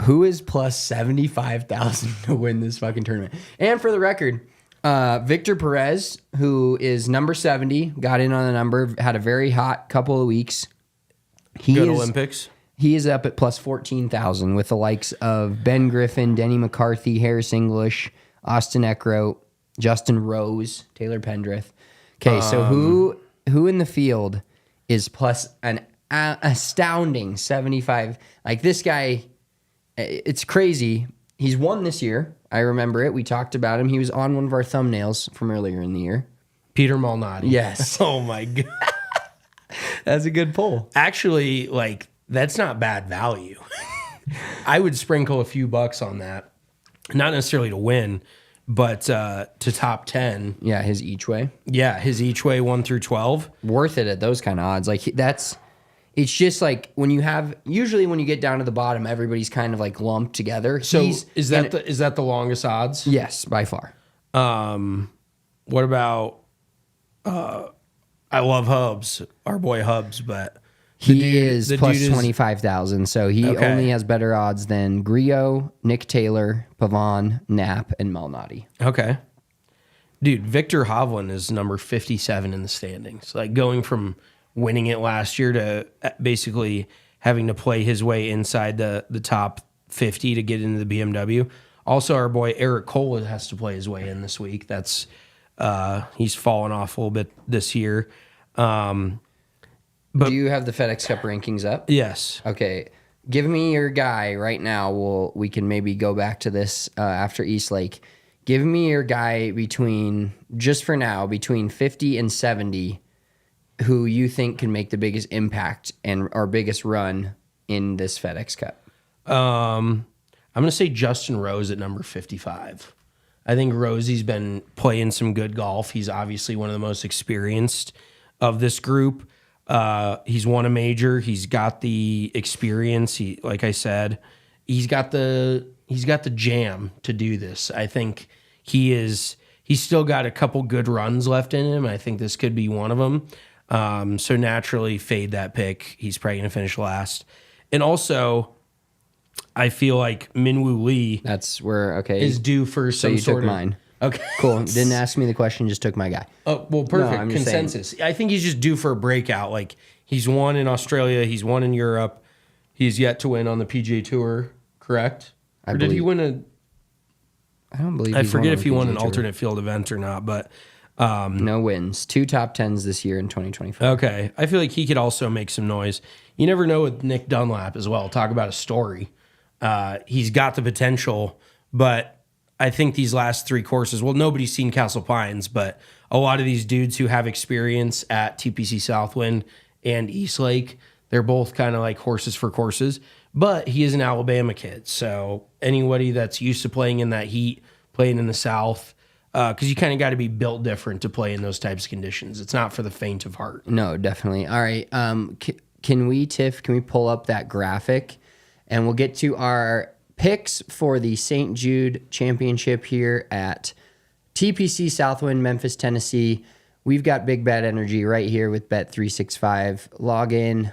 Who is plus 75,000 to win this fucking tournament? And for the record, Victor Perez, who is number 70, got in on the number, had a very hot couple of weeks.
Good Olympics.
He is up at plus 14,000 with the likes of Ben Griffin, Denny McCarthy, Harris English, Austin Eckroat, Justin Rose, Taylor Pendrith. Okay, so who in the field is plus an astounding 75. Like this guy, it's crazy. He's won this year. I remember it. We talked about him. He was on one of our thumbnails from earlier in the year.
Peter Malnati.
Yes.
Oh my God.
That's a good pull.
Actually, like, that's not bad value. I would sprinkle a few bucks on that. Not necessarily to win, but to top 10.
Yeah, his each way.
Yeah, his each way 1 through 12.
Worth it at those kind of odds. Like that's, it's just like when you have, usually when you get down to the bottom, everybody's kind of like lumped together.
So is that the longest odds?
Yes, by far.
What about, I love Hubs, our boy Hubs, but
he is plus 25,000. So he only has better odds than Griot, Nick Taylor, Pavon, Knapp, and Malnati.
Okay. Dude, Victor Hovland is number 57 in the standings. Like going from winning it last year to basically having to play his way inside the top 50 to get into the BMW. Also, our boy Eric Cole has to play his way in this week. That's he's fallen off a little bit this year.
But do you have the FedEx Cup rankings up?
Yes.
Okay. Give me your guy right now. We can maybe go back to this after East Lake. Give me your guy just for now, between 50 and 70, who you think can make the biggest impact and our biggest run in this FedEx Cup.
I'm going to say Justin Rose at number 55. I think Rosie's been playing some good golf. He's obviously one of the most experienced of this group. He's won a major. He's got the experience. Like I said, he's got the jam to do this. I think he's still got a couple good runs left in him. I think this could be one of them. So naturally fade that pick. He's probably going to finish last. And also, I feel like Minwoo Lee is due for some
you
sort
took
of
mine.
Okay.
Cool. Didn't ask me the question, just took my guy.
Oh, well, perfect.
No, I'm just
Consensus. I think he's just due for a breakout. Like, he's won in Australia. He's won in Europe. He's yet to win on the PGA Tour, correct? Or did he win
I don't believe
I forget if he won an
Tour.
alternate field event or not, but...
no wins. 2 top 10s this year in 2024.
Okay. I feel like he could also make some noise. You never know with Nick Dunlap as well. Talk about a story. He's got the potential, but I think these last 3 courses, well, nobody's seen Castle Pines, but a lot of these dudes who have experience at TPC Southwind and East Lake, they're both kind of like horses for courses, but he is an Alabama kid. So anybody that's used to playing in that heat, playing in the South, because you kind of got to be built different to play in those types of conditions. It's not for the faint of heart.
No, definitely. All right. Can we pull up that graphic and we'll get to our picks for the St. Jude Championship here at TPC Southwind, Memphis, Tennessee. We've got big bet energy right here with Bet365. Log in,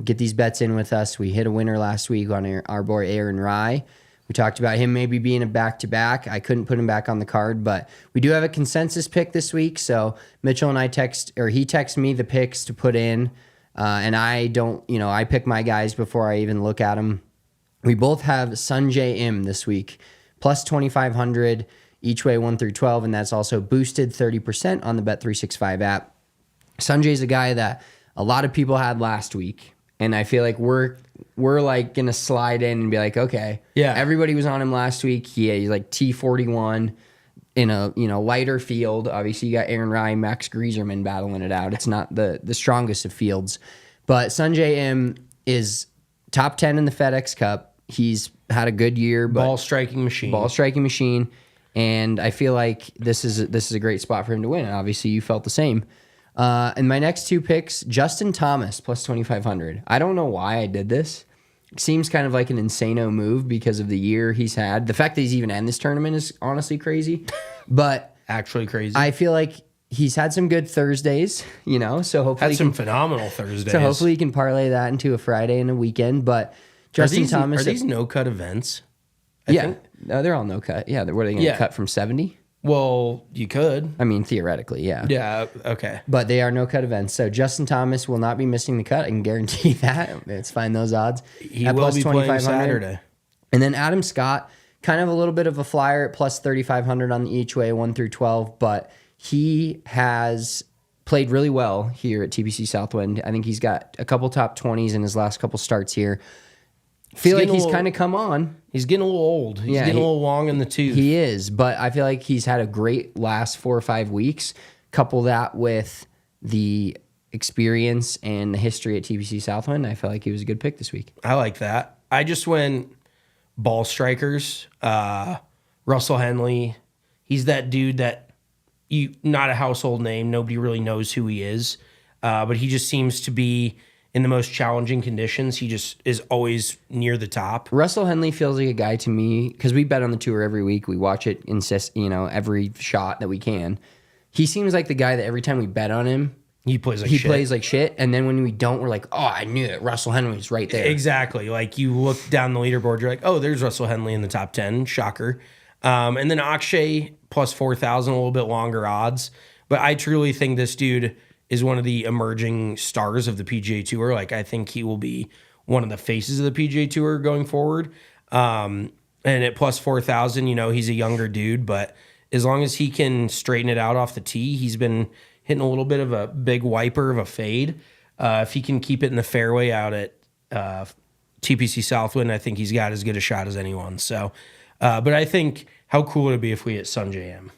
get these bets in with us. We hit a winner last week on our boy Aaron Rye. We talked about him maybe being a back-to-back. I couldn't put him back on the card, but we do have a consensus pick this week. So Mitchell and I he texted me the picks to put in, and I pick my guys before I even look at them. We both have Sanjay M this week, plus 2,500 each way 1 through 12, and that's also boosted 30% on the Bet365 app. Sanjay's a guy that a lot of people had last week, and I feel like we're like gonna slide in and be like, okay,
yeah,
everybody was on him last week. He's like T41 in a lighter field. Obviously, you got Aaron Rye, Max Grieserman battling it out. It's not the strongest of fields, but Sanjay M is top 10 in the FedEx Cup. He's had a good year, but
ball striking machine, and I feel like this is a great spot for him to win. And obviously, you felt the same. And my next 2 picks, Justin Thomas plus 2,500. I don't know why I did this. It seems kind of like an insano move because of the year he's had. The fact that he's even in this tournament is honestly crazy, but actually crazy.
I feel like he's had some good Thursdays, so hopefully
had some phenomenal Thursdays.
So hopefully he can parlay that into a Friday and a weekend. But Justin Thomas,
are these no cut events?
I think? No, they're all no cut. Yeah, what are they going to cut from 70?
Well, you could.
I mean, theoretically, yeah.
Yeah, okay.
But they are no cut events. So Justin Thomas will not be missing the cut. I can guarantee that. Let's find those odds.
He will be playing Saturday.
And then Adam Scott, kind of a little bit of a flyer at plus 3,500 on the each way 1 through 12, but he has played really well here at TPC Southwind. I think he's got a couple top 20s in his last couple starts here. Feel like he's kind of come on.
He's getting a little old. He's getting a little long in the tooth.
He is, but I feel like he's had a great last 4 or 5 weeks. Couple that with the experience and the history at TPC Southwind, I feel like he was a good pick this week.
I like that. I just went ball strikers. Russell Henley. He's that dude that not a household name. Nobody really knows who he is. But he just seems to be in the most challenging conditions. He just is always near the top.
Russell Henley feels like a guy to me, because we bet on the tour every week. We watch it, every shot that we can. He seems like the guy that every time we bet on him,
he plays like shit.
And then when we don't, we're like, oh, I knew it. Russell Henley's right there.
Exactly. Like you look down the leaderboard, you're like, oh, there's Russell Henley in the top 10. Shocker. And then Akshay plus 4,000, a little bit longer odds. But I truly think this dude is one of the emerging stars of the PGA Tour. Like I think he will be one of the faces of the PGA Tour going forward. And at plus 4,000, he's a younger dude, but as long as he can straighten it out off the tee, he's been hitting a little bit of a big wiper of a fade. If he can keep it in the fairway out at TPC Southwind, I think he's got as good a shot as anyone. So, but I think how cool would it be if we hit Sun JM?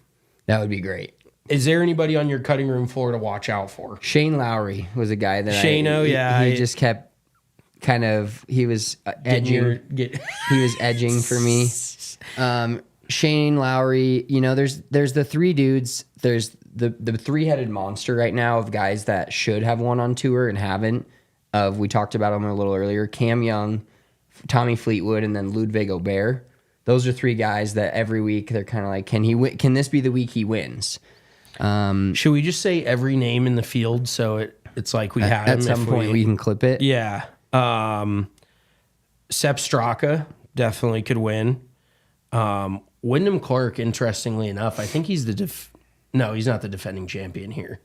That would be great.
Is there anybody on your cutting room floor to watch out for?
Shane Lowry was a guy that he just kept he was edging. He was edging for me. Shane Lowry, there's the three dudes. There's the three-headed monster right now of guys that should have won on tour and haven't. We talked about them a little earlier. Cam Young, Tommy Fleetwood, and then Ludwig Aubert. Those are three guys that every week they're kind of like, can this be the week he wins?
Should we just say every name in the field so it's like we have him?
At some point we can clip it.
Yeah. Sepp Straka definitely could win. Wyndham Clark, interestingly enough, I think he's no, he's not the defending champion here.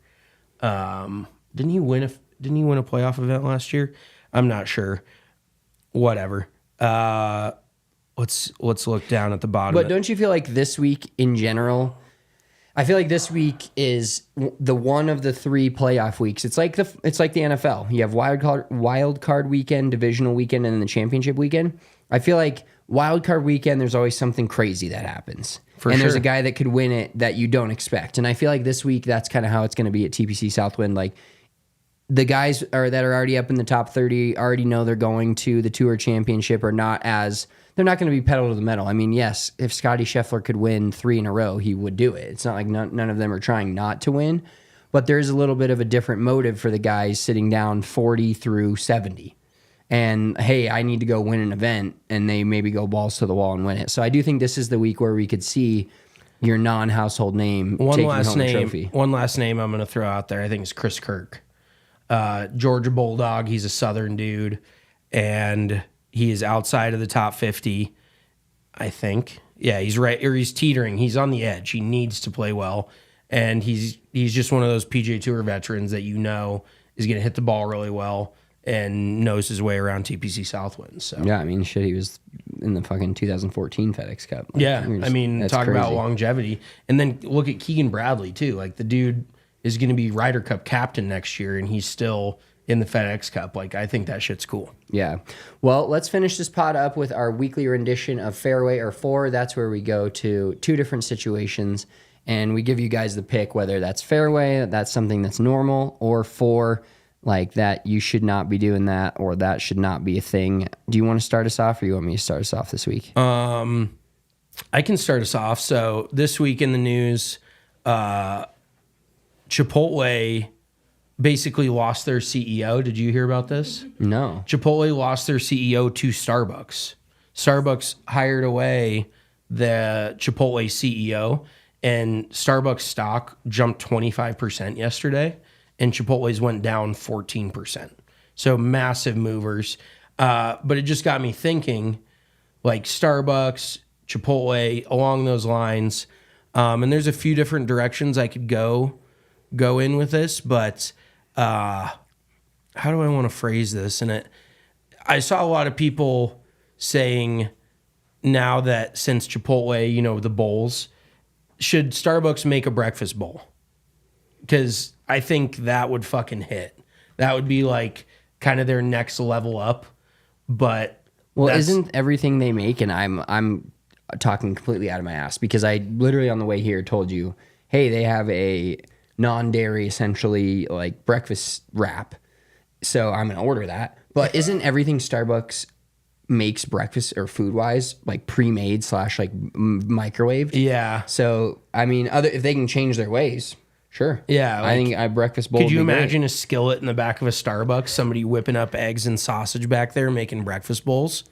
Didn't he win a playoff event last year? I'm not sure. Whatever. Let's look down at the bottom.
But don't you feel like this week in general? I feel like this week is the one of the 3 playoff weeks. It's like the NFL. You have wild card weekend, divisional weekend, and then the championship weekend. I feel like wild card weekend, there's always something crazy that happens. There's a guy that could win it that you don't expect. And I feel like this week, that's kind of how it's going to be at TPC Southwind. Like the guys that are already up in the top 30 already know they're going to the Tour Championship they're not going to be pedal to the metal. I mean, yes, if Scotty Scheffler could win 3 in a row, he would do it. It's not like none of them are trying not to win, but there's a little bit of a different motive for the guys sitting down 40 through 70. And, hey, I need to go win an event, and they maybe go balls to the wall and win it. So I do think this is the week where we could see your non-household name taking home a trophy.
One last name I'm going to throw out there, I think, is Chris Kirk. Georgia Bulldog, he's a Southern dude, and he is outside of the top 50, I think. Yeah, he's right, or he's teetering. He's on the edge. He needs to play well, and he's just one of those PGA Tour veterans that is going to hit the ball really well and knows his way around TPC Southwind. So
yeah, I mean, shit, he was in the fucking 2014 FedEx Cup.
Talk about longevity. And then look at Keegan Bradley, too. Like, the dude is going to be Ryder Cup captain next year, and he's still in the FedEx Cup. Like, I think that shit's cool.
Yeah. Well, let's finish this pod up with our weekly rendition of Fairway or Fore. That's where we go to 2 different situations, and we give you guys the pick, whether that's Fairway, that's something that's normal, or Fore, like that you should not be doing that, or that should not be a thing. Do you want to start us off, or you want me to start us off this week?
I can start us off. So this week in the news, Chipotle basically lost their CEO. Did you hear about this?
No.
Chipotle lost their CEO to Starbucks. Starbucks hired away the Chipotle CEO, and Starbucks stock jumped 25% yesterday, and Chipotle's went down 14%. So massive movers. But it just got me thinking, like Starbucks, Chipotle, along those lines. And there's a few different directions I could go in with this, but how do I want to phrase this? And I saw a lot of people saying now that since Chipotle, the bowls, should Starbucks make a breakfast bowl? Because I think that would fucking hit. That would be like kind of their next level up. But
isn't everything they make, and I'm talking completely out of my ass because I literally on the way here told you, hey, they have a non-dairy essentially like breakfast wrap, so I'm gonna order that. But isn't everything Starbucks makes breakfast or food wise like pre-made / like microwaved?
Yeah.
So I mean, if they can change their ways, sure.
Yeah,
I think a breakfast bowl.
Could you
would be
imagine
great.
a skillet in the back of a Starbucks? Somebody whipping up eggs and sausage back there making breakfast bowls.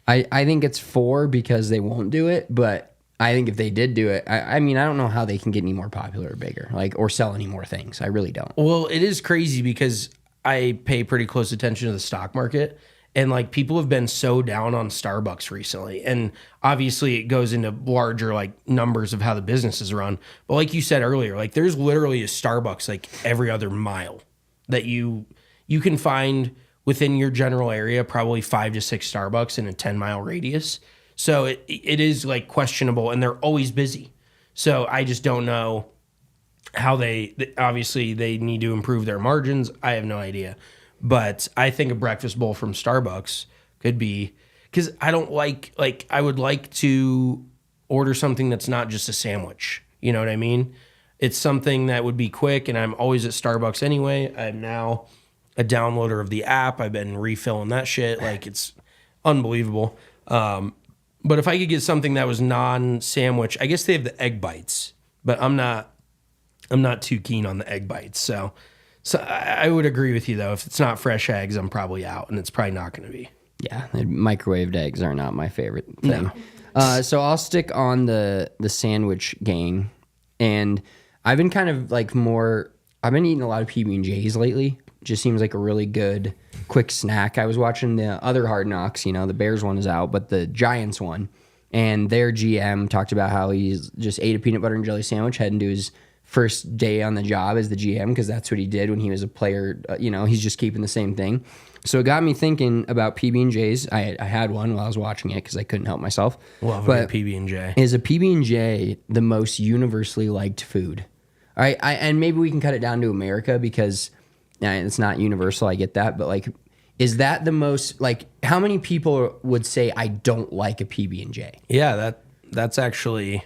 I think it's Fore because they won't do it, but I think if they did do it, I mean, I don't know how they can get any more popular or bigger, like, or sell any more things. I really don't.
Well, it is crazy because I pay pretty close attention to the stock market, and like people have been so down on Starbucks recently, and obviously it goes into larger like numbers of how the business is run. But like you said earlier, like there's literally a Starbucks like every other mile that you can find within your general area, probably 5 to 6 Starbucks in a 10-mile radius. So it is like questionable, and they're always busy. So I just don't know how obviously they need to improve their margins. I have no idea. But I think a breakfast bowl from Starbucks could be, because I don't like I would like to order something that's not just a sandwich. You know what I mean? It's something that would be quick, and I'm always at Starbucks anyway. I'm now a downloader of the app. I've been refilling that shit. Like, it's unbelievable. But if I could get something that was non-sandwich, I guess they have the egg bites, but I'm not too keen on the egg bites. So I would agree with you though. If it's not fresh eggs, I'm probably out, and it's probably not going to be.
Yeah, microwaved eggs are not my favorite thing. No. So I'll stick on the sandwich gang, and I've been kind of like I've been eating a lot of PB&Js lately. Just seems like a really good quick snack. I was watching the other Hard Knocks, the Bears one is out, but the Giants one, and their GM talked about how he's just ate a peanut butter and jelly sandwich heading to his first day on the job as the GM, because that's what he did when he was a player. He's just keeping the same thing. So it got me thinking about PB&Js. I had one while I was watching it because I couldn't help myself.
Love a PB&J.
Is a PB&J the most universally liked food? All right, and maybe we can cut it down to America because it's not universal. I get that, but like, is that the most, like, how many people would say I don't like a PB&J?
Yeah, that's actually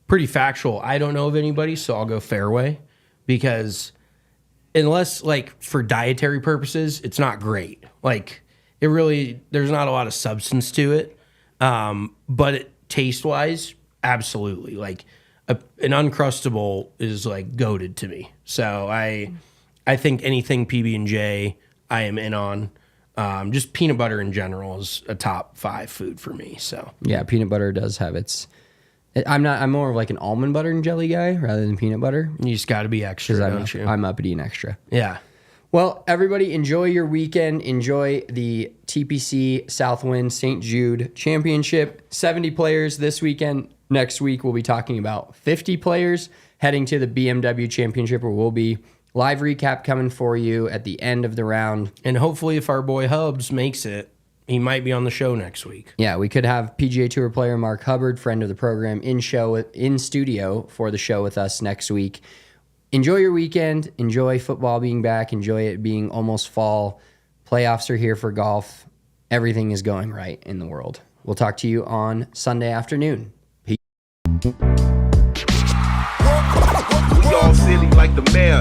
pretty factual. I don't know of anybody, so I'll go Fairway, because unless like for dietary purposes, it's not great. Like, there's not a lot of substance to it. But taste wise, absolutely. Like an Uncrustable is like goated to me. So I think anything PB&J I am in on. Just peanut butter in general is a top 5 food for me. So
yeah, peanut butter does have its. I'm more of like an almond butter and jelly guy rather than peanut butter.
You just got to be extra, don't you?
I'm uppity and extra.
Yeah.
Well, everybody, enjoy your weekend. Enjoy the TPC Southwind St. Jude Championship. 70 players this weekend. Next week, we'll be talking about 50 players heading to the BMW Championship, where we'll be live recap coming for you at the end of the round.
And hopefully, if our boy Hubs makes it, he might be on the show next week.
Yeah, we could have PGA Tour player Mark Hubbard, friend of the program, in studio for the show with us next week. Enjoy your weekend. Enjoy football being back. Enjoy it being almost fall. Playoffs are here for golf. Everything is going right in the world. We'll talk to you on Sunday afternoon. Peace.
We all silly like the mayor.